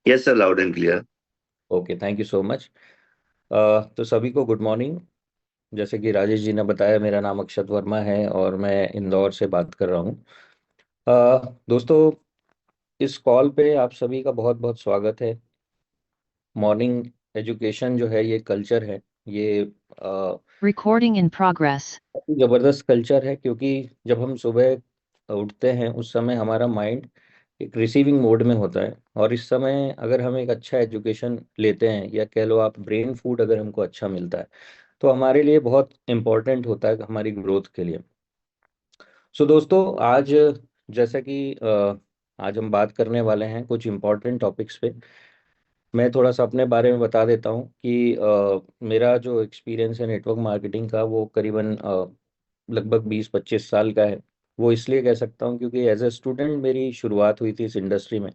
Yes sir, loud and clear. Okay, thank you so much. तो सभी को good morning. जैसे कि राजेश जी ने बताया, मेरा नाम अक्षत वर्मा है और मैं इंदौर से बात कर रहा हूँ। दोस्तों, इस कॉल पे आप सभी का बहुत बहुत स्वागत है। मॉर्निंग एजुकेशन जो है, ये कल्चर है, ये Recording in progress. ज़बरदस्त कल्चर है, क्योंकि जब हम सुबह उठते हैं उस समय हमारा माइंड एक रिसीविंग मोड में होता है, और इस समय अगर हम एक अच्छा एजुकेशन लेते हैं, या कह लो आप ब्रेन फूड अगर हमको अच्छा मिलता है, तो हमारे लिए बहुत इम्पोर्टेंट होता है हमारी ग्रोथ के लिए। सो दोस्तों, आज जैसा कि आज हम बात करने वाले हैं कुछ इम्पोर्टेंट टॉपिक्स पे। मैं थोड़ा सा अपने बारे में बता देता हूँ कि मेरा जो एक्सपीरियंस है नेटवर्क मार्केटिंग का, वो करीबन लगभग 20-25 साल का है। वो इसलिए कह सकता हूँ क्योंकि एज ए स्टूडेंट मेरी शुरुआत हुई थी इस इंडस्ट्री में,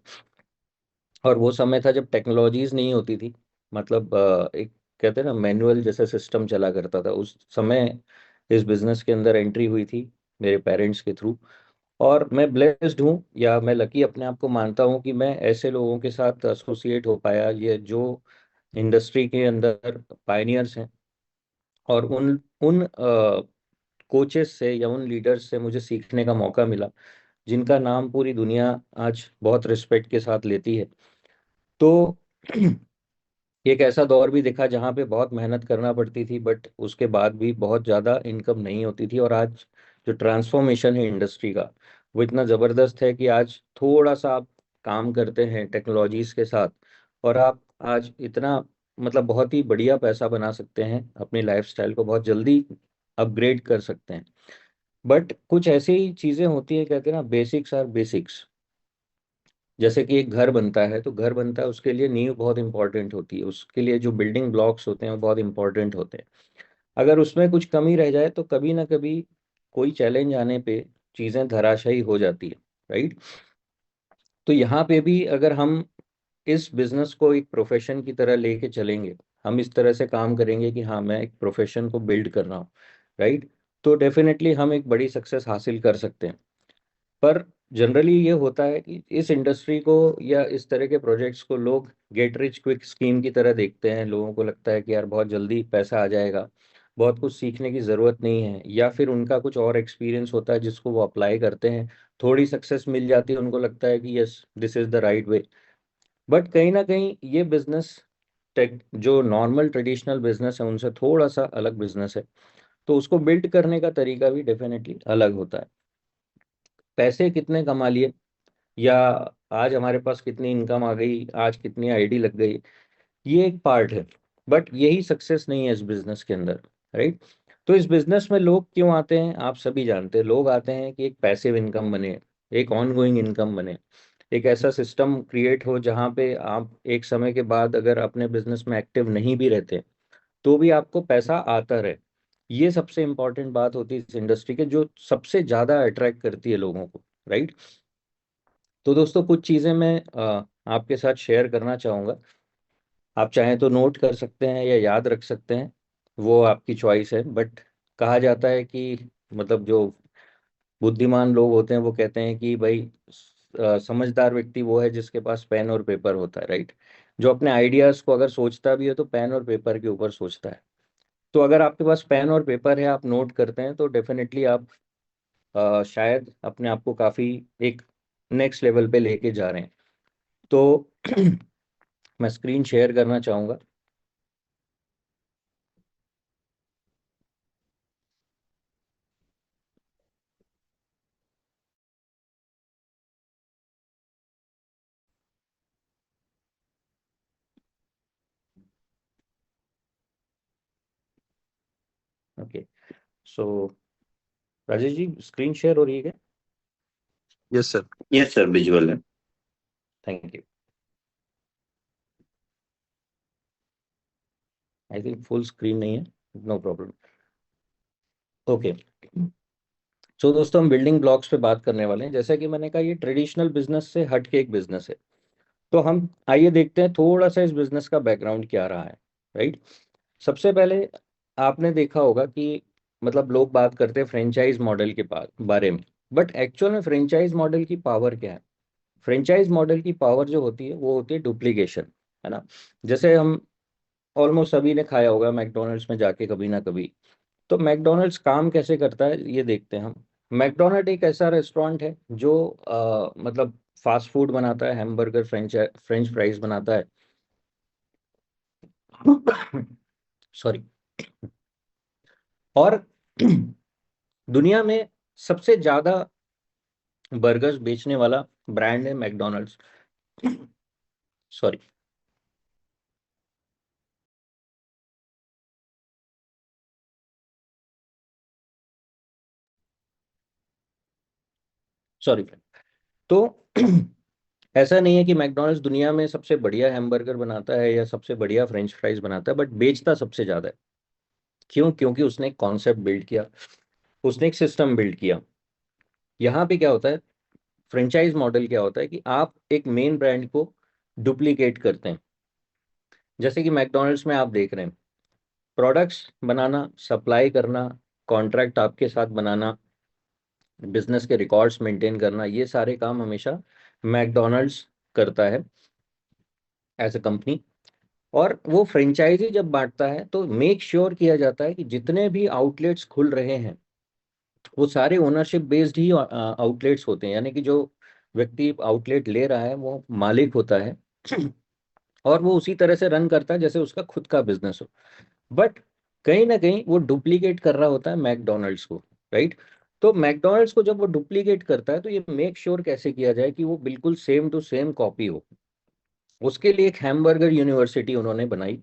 और वो समय था जब टेक्नोलॉजीज नहीं होती थी। मतलब एक कहते हैं ना, मैनुअल जैसा सिस्टम चला करता था उस समय। इस बिजनेस के अंदर एंट्री हुई थी मेरे पेरेंट्स के थ्रू। और मैं ब्लेस्ड हूँ, या मैं लकी अपने आप को मानता हूँ कि मैं ऐसे लोगों के साथ एसोसिएट हो पाया, ये जो इंडस्ट्री के अंदर पायनियर्स हैं, और उन उन कोचेस से या उन लीडर्स से मुझे सीखने का मौका मिला, जिनका नाम पूरी दुनिया आज बहुत रिस्पेक्ट के साथ लेती है। तो एक ऐसा दौर भी देखा जहाँ पे बहुत मेहनत करना पड़ती थी, बट उसके बाद भी बहुत ज़्यादा इनकम नहीं होती थी। और आज जो ट्रांसफॉर्मेशन है इंडस्ट्री का, वो इतना ज़बरदस्त है कि आज थोड़ा सा आप काम करते हैं टेक्नोलॉजीज के साथ, और आप आज इतना मतलब बहुत ही बढ़िया पैसा बना सकते हैं, अपनी लाइफस्टाइल को बहुत जल्दी अपग्रेड कर सकते हैं। बट कुछ ऐसी चीज़ें होती हैं, कहते हैं ना, बेसिक्स आर बेसिक्स। जैसे कि एक घर बनता है, तो घर बनता है, उसके लिए नींव बहुत इंपॉर्टेंट होती है, उसके लिए जो बिल्डिंग ब्लॉक्स होते हैं वो बहुत इंपॉर्टेंट होते हैं। अगर उसमें कुछ कमी रह जाए तो कभी ना कभी कोई चैलेंज आने पे चीज़ें धराशायी हो जाती है, राइट। तो यहाँ पे भी अगर हम इस बिजनेस को एक प्रोफेशन की तरह लेके चलेंगे, हम इस तरह से काम करेंगे कि हाँ, मैं एक प्रोफेशन को बिल्ड कर रहा हूँ, राइट, तो डेफिनेटली हम एक बड़ी सक्सेस हासिल कर सकते हैं। पर जनरली ये होता है कि इस इंडस्ट्री को या इस तरह के प्रोजेक्ट्स को लोग गेट रिच क्विक स्कीम की तरह देखते हैं। लोगों को लगता है कि यार बहुत जल्दी पैसा आ जाएगा, बहुत कुछ सीखने की ज़रूरत नहीं है, या फिर उनका कुछ और एक्सपीरियंस होता है जिसको वो अप्लाई करते हैं, थोड़ी सक्सेस मिल जाती है, उनको लगता है कि yes, this is the right way. But कहीं ना कहीं ये बिजनेस टेक जो नॉर्मल ट्रेडिशनल बिजनेस है उनसे थोड़ा सा अलग बिजनेस है। तो उसको बिल्ड करने का तरीका भी डेफिनेटली अलग होता है। पैसे कितने कमा लिए, या आज हमारे पास कितनी इनकम आ गई, आज कितनी आईडी लग गई, ये एक पार्ट है। बट यही सक्सेस नहीं है इस बिजनेस के अंदर, राइट। तो इस बिजनेस में लोग क्यों आते हैं, आप सभी जानते हैं। लोग आते हैं कि एक पैसिव इनकम बने, एक ऑन गोइंग इनकम बने, एक ऐसा सिस्टम क्रिएट हो जहाँ पे आप एक समय के बाद अगर अपने बिजनेस में एक्टिव नहीं भी रहते, तो भी आपको पैसा आता रहे। ये सबसे इंपॉर्टेंट बात होती है इस इंडस्ट्री के, जो सबसे ज्यादा अट्रैक्ट करती है लोगों को, राइट। तो दोस्तों, कुछ चीज़ें मैं आपके साथ शेयर करना चाहूँगा। आप चाहें तो नोट कर सकते हैं या याद रख सकते हैं, वो आपकी चॉइस है। बट कहा जाता है कि मतलब जो बुद्धिमान लोग होते हैं वो कहते हैं कि भाई, समझदार व्यक्ति वो है जिसके पास पेन और पेपर होता है, राइट। जो अपने आइडियाज़ को अगर सोचता भी है तो पेन और पेपर के ऊपर सोचता है। तो अगर आपके पास पेन और पेपर है, आप नोट करते हैं, तो डेफिनेटली आप शायद अपने आप को काफ़ी एक नेक्स्ट लेवल पे लेके जा रहे हैं। तो मैं स्क्रीन शेयर करना चाहूँगा। Okay, so Rajesh ji, screen share हो रही है क्या? Yes sir. Yes sir, visual है। Thank you. I think full screen नहीं है, नो प्रॉब्लम। ओके, सो दोस्तों, हम बिल्डिंग ब्लॉक्स पे बात करने वाले हैं। जैसा कि मैंने कहा, ये ट्रेडिशनल बिजनेस से हट के एक बिजनेस है। तो हम आइए देखते हैं थोड़ा सा इस बिजनेस का बैकग्राउंड क्या रहा है, राइट। सबसे पहले आपने देखा होगा कि मतलब लोग बात करते हैं फ्रेंचाइज मॉडल के बारे में, बट एक्चुअल में फ्रेंचाइज मॉडल की पावर क्या है। फ्रेंचाइज मॉडल की पावर जो होती है वो होती है डुप्लीकेशन, है ना। जैसे हम ऑलमोस्ट सभी ने खाया होगा मैकडोनल्ड्स में जाके कभी ना कभी। तो मैकडोनल्ड्स काम कैसे करता है ये देखते हैं हम। मैकडोनल्ड एक ऐसा रेस्टोरेंट है जो मतलब फास्ट फूड बनाता है, हैमबर्गर, फ्रेंच फ्राइज बनाता है। सॉरी। और दुनिया में सबसे ज्यादा बर्गर्स बेचने वाला ब्रांड है मैकडोनल्ड्स। सॉरी। सॉरी। तो ऐसा नहीं है कि मैकडोनल्ड्स दुनिया में सबसे बढ़िया हैमबर्गर बनाता है या सबसे बढ़िया फ्रेंच फ्राइज बनाता है, बट बेचता सबसे ज्यादा है। क्यों? क्योंकि उसने एक कॉन्सेप्ट बिल्ड किया, उसने एक सिस्टम बिल्ड किया। यहाँ पे क्या होता है, फ्रेंचाइज मॉडल क्या होता है कि आप एक मेन ब्रांड को डुप्लीकेट करते हैं। जैसे कि मैकडोनल्ड्स में आप देख रहे हैं, प्रोडक्ट्स बनाना, सप्लाई करना, कॉन्ट्रैक्ट आपके साथ बनाना, बिजनेस के रिकॉर्ड्स मेंटेन करना, ये सारे काम हमेशा मैकडोनल्ड्स करता है एज अ कंपनी। और वो फ्रेंचाइजी जब बांटता है तो मेक श्योर किया जाता है कि जितने भी आउटलेट्स खुल रहे हैं वो सारे ओनरशिप बेस्ड ही आउटलेट्स होते हैं, यानी कि जो व्यक्ति आउटलेट ले रहा है वो मालिक होता है और वो उसी तरह से रन करता है जैसे उसका खुद का बिजनेस हो। बट कहीं ना कहीं वो डुप्लीकेट कर रहा होता है मैकडोनल्ड्स को, राइट। तो मैकडोनल्ड्स को जब वो डुप्लीकेट करता है तो ये मेक श्योर कैसे किया जाए कि वो बिल्कुल सेम टू सेम कॉपी हो। उसके लिए एक हैमबर्गर यूनिवर्सिटी उन्होंने बनाई,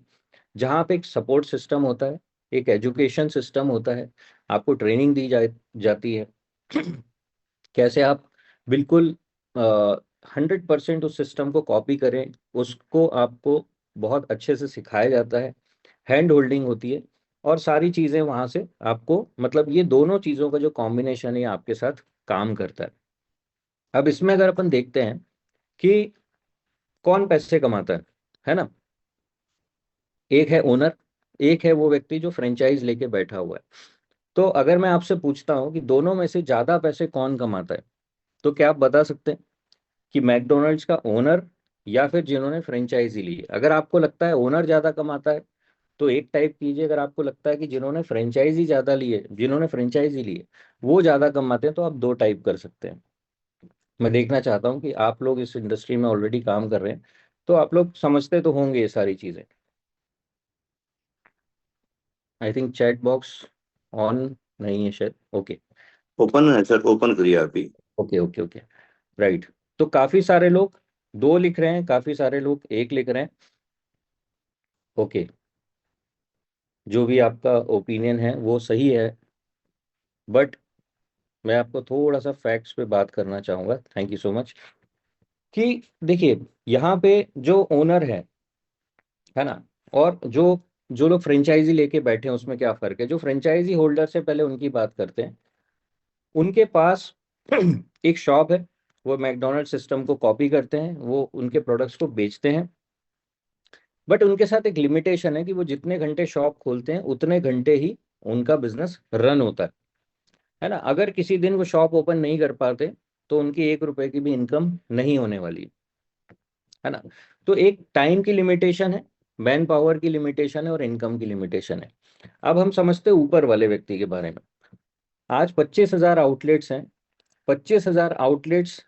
जहाँ पे एक सपोर्ट सिस्टम होता है, एक एजुकेशन सिस्टम होता है, आपको ट्रेनिंग दी जाती है कैसे आप बिल्कुल 100% उस सिस्टम को कॉपी करें। उसको आपको बहुत अच्छे से सिखाया जाता है, हैंड होल्डिंग होती है, और सारी चीज़ें वहाँ से आपको, मतलब ये दोनों चीज़ों का जो कॉम्बिनेशन है आपके साथ काम करता है। अब इसमें अगर अपन देखते हैं कि कौन पैसे कमाता है ना। एक है ओनर, एक है वो व्यक्ति जो फ्रेंचाइज लेके बैठा हुआ है। तो अगर मैं आपसे पूछता हूँ कि दोनों में से ज्यादा पैसे कौन कमाता है, तो क्या आप बता सकते हैं कि मैकडोनल्ड्स का ओनर या फिर जिन्होंने फ्रेंचाइजी ली है? अगर आपको लगता है ओनर ज्यादा कमाता है तो एक टाइप कीजिए, अगर आपको लगता है कि जिन्होंने फ्रेंचाइजी ली है वो ज्यादा कमाते हैं, तो आप दो टाइप कर सकते हैं। मैं देखना चाहता हूँ कि आप लोग इस इंडस्ट्री में ऑलरेडी काम कर रहे हैं, तो आप लोग समझते तो होंगे ये सारी चीजें। I think chat box on नहीं है शायद। ओके ओपन है सर, ओपन करिए अभी। Okay okay okay, right. तो काफी सारे लोग दो लिख रहे हैं, काफी सारे लोग एक लिख रहे हैं। ओके, जो भी आपका ओपिनियन है वो सही है, बट मैं आपको थोड़ा सा फैक्ट्स पे बात करना चाहूंगा, थैंक यू सो मच। कि देखिए, यहाँ पे जो ओनर है ना, और जो जो लोग फ्रेंचाइजी लेके बैठे हैं उसमें क्या फर्क है। जो फ्रेंचाइजी होल्डर से पहले उनकी बात करते हैं, उनके पास एक शॉप है, वो मैकडोनल्ड सिस्टम को कॉपी करते हैं, वो उनके प्रोडक्ट्स को बेचते हैं। बट उनके साथ एक लिमिटेशन है कि वो जितने घंटे शॉप खोलते हैं उतने घंटे ही उनका बिजनेस रन होता है ना। अगर किसी दिन वो शॉप ओपन नहीं कर पाते तो उनकी 1 रुपए की भी इनकम नहीं होने वाली है ना। तो एक टाइम की लिमिटेशन है, मैन पावर की लिमिटेशन है, और इनकम की लिमिटेशन है। अब हम समझते हैं ऊपर वाले व्यक्ति के बारे में। आज 25,000 आउटलेट्स हैं। 25,000 आउटलेट्स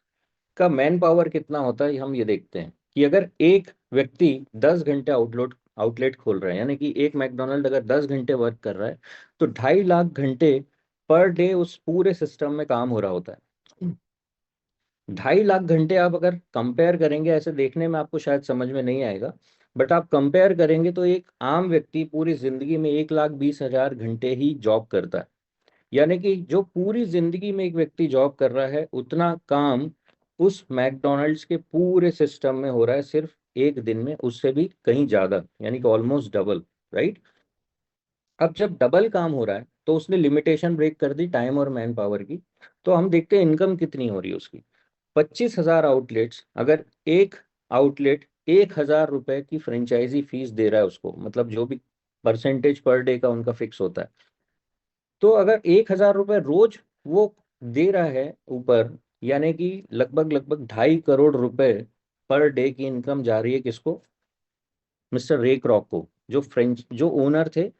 का मैन पावर कितना होता है हम ये देखते हैं कि अगर एक व्यक्ति 10 घंटे आउटलेट खोल रहा है, यानी कि एक मैकडोनल्ड अगर 10 घंटे वर्क कर रहा है, तो 2.5 लाख घंटे पर डे उस पूरे सिस्टम में काम हो रहा होता है। 2.5 लाख घंटे आप अगर कंपेयर करेंगे, ऐसे देखने में आपको शायद समझ में नहीं आएगा, बट आप कंपेयर करेंगे तो एक आम व्यक्ति पूरी जिंदगी में 1,20,000 घंटे ही जॉब करता है। यानी कि जो पूरी जिंदगी में एक व्यक्ति जॉब कर रहा है उतना काम उस मैकडोनल्ड्स के पूरे सिस्टम में हो रहा है सिर्फ एक दिन में, उससे भी कहीं ज्यादा, यानी कि ऑलमोस्ट डबल, राइट। अब जब डबल काम हो रहा है तो उसने लिमिटेशन ब्रेक कर दी टाइम और मैन पावर की। तो हम देखते हैं इनकम कितनी हो रही है उसकी। 25,000 आउटलेट्स, अगर एक आउटलेट 1,000 रुपए की फ्रेंचाइजी फीस दे रहा है उसको, मतलब जो भी परसेंटेज पर डे का उनका फिक्स होता है, तो अगर 1,000 रुपए रोज वो दे रहा है ऊपर, यानी कि लगभग 2.5 करोड़ रुपए पर डे की इनकम जा रही है किसको? मिस्टर रे क्रॉक को, जो ओनर थे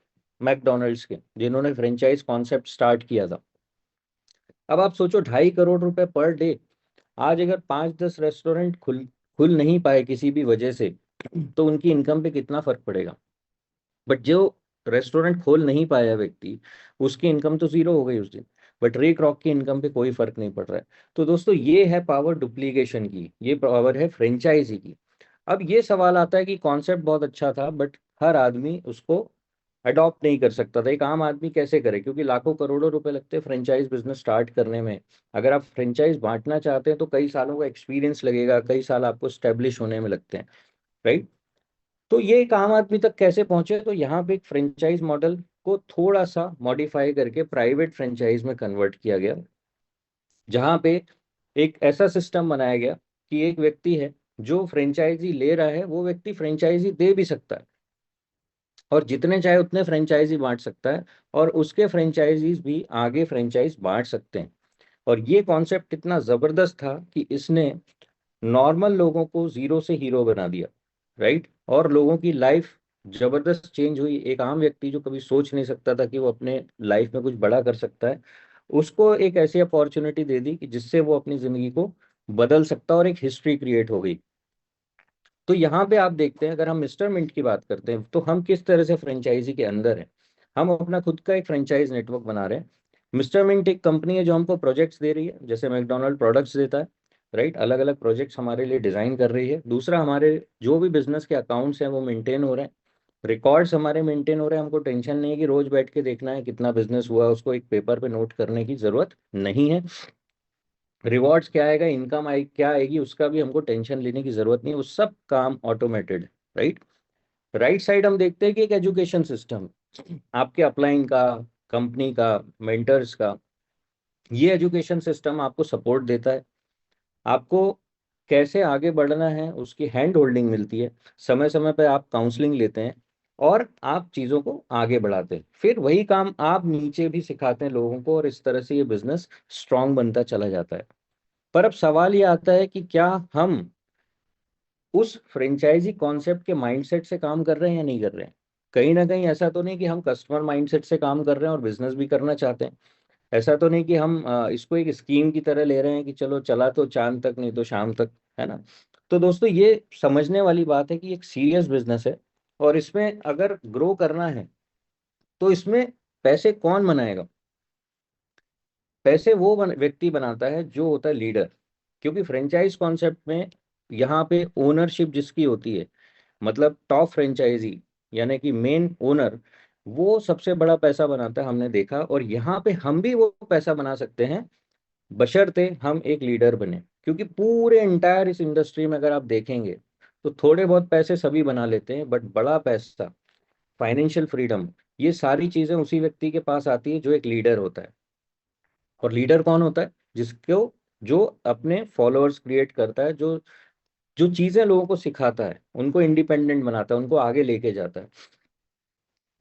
मैकडोनल्ड्स के, जिन्होंने फ्रेंचाइज कॉन्सेप्ट स्टार्ट किया था। अब आप सोचो 2.5 करोड़ रुपए पर डे। आज अगर 5-10 रेस्टोरेंट खुल खुल नहीं पाए किसी भी वजह से, तो उनकी इनकम पे कितना फर्क पड़ेगा। बट जो रेस्टोरेंट खोल नहीं पाया व्यक्ति, उसकी इनकम तो जीरो हो गई उस दिन, बट रे क्रॉक की इनकम पे कोई फर्क नहीं पड़ रहा है। तो दोस्तों ये है पावर डुप्लीकेशन की, ये पावर है फ्रेंचाइजी की। अब ये सवाल आता है कि कॉन्सेप्ट बहुत अच्छा था, बट हर आदमी उसको अडॉप्ट नहीं कर सकता था। एक आम आदमी कैसे करे, क्योंकि लाखों करोड़ों रुपए लगते हैं फ्रेंचाइज बिजनेस स्टार्ट करने में। अगर आप फ्रेंचाइज बांटना चाहते हैं तो कई सालों का एक्सपीरियंस लगेगा, कई साल आपको स्टेब्लिश होने में लगते हैं, राइट। तो ये एक आम आदमी तक कैसे पहुंचे, तो यहाँ पे एक फ्रेंचाइज मॉडल को थोड़ा सा मॉडिफाई करके प्राइवेट फ्रेंचाइज में कन्वर्ट किया गया, जहाँ पे एक ऐसा सिस्टम बनाया गया कि एक व्यक्ति है जो फ्रेंचाइजी ले रहा है, वो व्यक्ति फ्रेंचाइजी दे भी सकता है और जितने चाहे उतने फ्रेंचाइजी बांट सकता है, और उसके फ्रेंचाइजीज भी आगे फ्रेंचाइज बांट सकते हैं। और ये कॉन्सेप्ट इतना जबरदस्त था कि इसने नॉर्मल लोगों को जीरो से हीरो बना दिया, राइट। और लोगों की लाइफ जबरदस्त चेंज हुई। एक आम व्यक्ति जो कभी सोच नहीं सकता था कि वो अपने लाइफ में कुछ बड़ा कर सकता है, उसको एक ऐसी अपॉर्चुनिटी दे दी कि जिससे वो अपनी जिंदगी को बदल सकता, और एक हिस्ट्री क्रिएट हो गई। तो यहाँ पे आप देखते हैं, अगर हम मिस्टर मिंट की बात करते हैं, तो हम किस तरह से फ्रेंचाइजी के अंदर हैं। हम अपना खुद का एक फ्रेंचाइज नेटवर्क बना रहे हैं। मिस्टर मिंट एक कंपनी है जो हमको प्रोजेक्ट्स दे रही है, जैसे मैकडोनल्ड प्रोडक्ट्स देता है, राइट। अलग अलग प्रोजेक्ट्स हमारे लिए डिजाइन कर रही है। दूसरा, हमारे जो भी बिजनेस के अकाउंट्स हैं वो मेंटेन हो रहे हैं, रिकॉर्ड्स हमारे मेंटेन हो रहे हैं। हमको टेंशन नहीं है कि रोज बैठ के देखना है कितना बिजनेस हुआ, उसको एक पेपर पे नोट करने की जरूरत नहीं है। रिवॉर्ड्स क्या आएगा, इनकम आई क्या आएगी, उसका भी हमको टेंशन लेने की जरूरत नहीं है, वो सब काम ऑटोमेटेड, राइट। राइट साइड हम देखते हैं कि एक एजुकेशन सिस्टम, आपके अपलाइन का, कंपनी का, मेंटर्स का, ये एजुकेशन सिस्टम आपको सपोर्ट देता है। आपको कैसे आगे बढ़ना है उसकी हैंड होल्डिंग मिलती है, समय समय पे आप काउंसलिंग लेते हैं और आप चीज़ों को आगे बढ़ाते हैं। फिर वही काम आप नीचे भी सिखाते हैं लोगों को, और इस तरह से ये बिजनेस स्ट्रांग बनता चला जाता है। पर अब सवाल ये आता है कि क्या हम उस फ्रेंचाइजी कॉन्सेप्ट के माइंडसेट से काम कर रहे हैं या नहीं कर रहे हैं। कहीं ना कहीं ऐसा तो नहीं कि हम कस्टमर माइंडसेट से काम कर रहे हैं और बिजनेस भी करना चाहते हैं। ऐसा तो नहीं कि हम इसको एक स्कीम की तरह ले रहे हैं कि चलो चला तो चांद तक, नहीं तो शाम तक, है ना। तो दोस्तों ये समझने वाली बात है कि एक सीरियस बिजनेस है, और इसमें अगर ग्रो करना है तो इसमें पैसे कौन बनाएगा? पैसे वो व्यक्ति बनाता है जो होता है लीडर। क्योंकि फ्रेंचाइज कॉन्सेप्ट में यहाँ पे ओनरशिप जिसकी होती है, मतलब टॉप फ्रेंचाइजी यानी कि मेन ओनर, वो सबसे बड़ा पैसा बनाता है, हमने देखा। और यहाँ पे हम भी वो पैसा बना सकते हैं, बशर्ते हम एक लीडर बने। क्योंकि पूरे इंटायर इस इंडस्ट्री में अगर आप देखेंगे तो थोड़े बहुत पैसे सभी बना लेते हैं, बट बड़ा पैसा, फाइनेंशियल फ्रीडम, ये सारी चीजें उसी व्यक्ति के पास आती है जो एक लीडर होता है। और लीडर कौन होता है? जिसको जो अपने फॉलोअर्स क्रिएट करता है, जो जो चीजें लोगों को सिखाता है, उनको इंडिपेंडेंट बनाता है, उनको आगे लेके जाता है।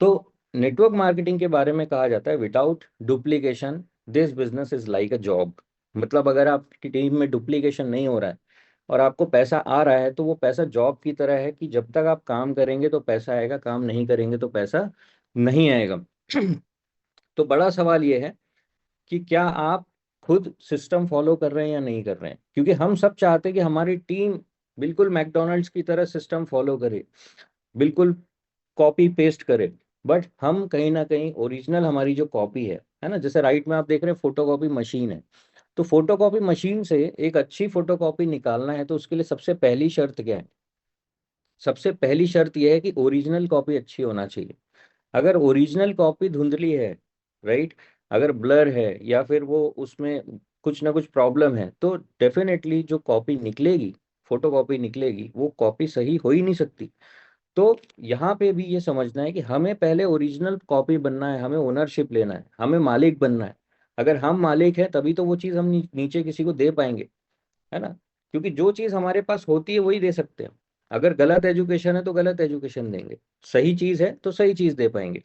तो नेटवर्क मार्केटिंग के बारे में कहा जाता है, without duplication this business is like a job. मतलब अगर आपकी टीम में डुप्लीकेशन नहीं हो रहा है और आपको पैसा आ रहा है, तो वो पैसा जॉब की तरह है कि जब तक आप काम करेंगे तो पैसा आएगा, काम नहीं करेंगे तो पैसा नहीं आएगा। तो बड़ा सवाल ये है कि क्या आप खुद सिस्टम फॉलो कर रहे हैं या नहीं कर रहे हैं। क्योंकि हम सब चाहते हैं कि हमारी टीम बिल्कुल मैकडोनल्ड्स की तरह सिस्टम फॉलो करे, बिल्कुल कॉपी पेस्ट करे। बट हम कहीं ना कहीं ओरिजिनल हमारी जो कॉपी है ना, जैसे राइट में आप देख रहे हैं फोटोकॉपी मशीन है। तो फोटोकॉपी मशीन से एक अच्छी फोटोकॉपी निकालना है तो उसके लिए सबसे पहली शर्त क्या है? सबसे पहली शर्त यह है कि ओरिजिनल कॉपी अच्छी होना चाहिए। अगर ओरिजिनल कॉपी धुंधली है, राइट, अगर ब्लर है या फिर वो उसमें कुछ ना कुछ प्रॉब्लम है, तो डेफिनेटली जो कॉपी निकलेगी, फोटो कॉपी निकलेगी, वो कॉपी सही हो ही नहीं सकती। तो यहाँ पे भी ये समझना है कि हमें पहले ओरिजिनल कॉपी बनना है, हमें ओनरशिप लेना है, हमें मालिक बनना है। अगर हम मालिक हैं तभी तो वो चीज़ हम नीचे किसी को दे पाएंगे, है ना। क्योंकि जो चीज़ हमारे पास होती है वही दे सकते हैं। अगर गलत एजुकेशन है तो गलत एजुकेशन देंगे, सही चीज़ है तो सही चीज़ दे पाएंगे।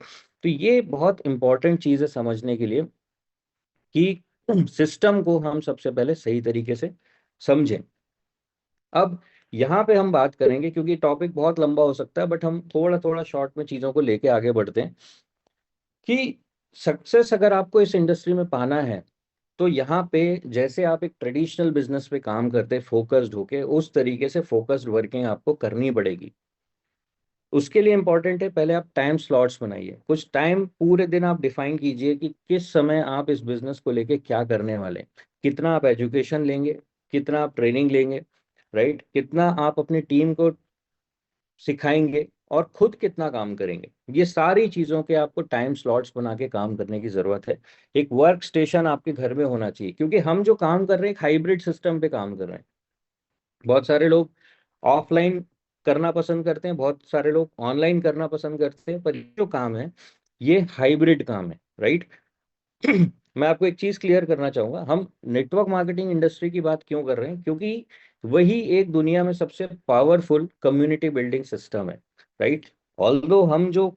तो ये बहुत इंपॉर्टेंट चीज़ है समझने के लिए कि सिस्टम को हम सबसे पहले सही तरीके से समझें। अब यहाँ पे हम बात करेंगे, क्योंकि टॉपिक बहुत लंबा हो सकता है, बट हम थोड़ा थोड़ा शॉर्ट में चीज़ों को लेके आगे बढ़ते हैं कि सक्सेस अगर आपको इस इंडस्ट्री में पाना है, तो यहाँ पे जैसे आप एक ट्रेडिशनल बिजनेस पे काम करते फोकस्ड होके, उस तरीके से फोकस्ड वर्किंग आपको करनी पड़ेगी। उसके लिए इंपॉर्टेंट है, पहले आप टाइम स्लॉट्स बनाइए। कुछ टाइम पूरे दिन आप डिफाइन कीजिए कि किस समय आप इस बिजनेस को लेके क्या करने वाले हैं। कितना आप एजुकेशन लेंगे, कितना आप ट्रेनिंग लेंगे, राइट, कितना आप अपनी टीम को सिखाएंगे, और खुद कितना काम करेंगे। ये सारी चीज़ों के आपको टाइम स्लॉट्स बना के काम करने की ज़रूरत है। एक वर्क स्टेशन आपके घर में होना चाहिए, क्योंकि हम जो काम कर रहे हैं एक हाइब्रिड सिस्टम पे काम कर रहे हैं। बहुत सारे लोग ऑफलाइन करना पसंद करते हैं, बहुत सारे लोग ऑनलाइन करना पसंद करते हैं, पर ये जो काम है ये हाइब्रिड काम है, राइट। मैं आपको एक चीज क्लियर करना चाहूंगा, हम नेटवर्क मार्केटिंग इंडस्ट्री की बात क्यों कर रहे हैं, क्योंकि वही एक दुनिया में सबसे पावरफुल कम्युनिटी बिल्डिंग सिस्टम है, राइट। ऑल्दो हम जो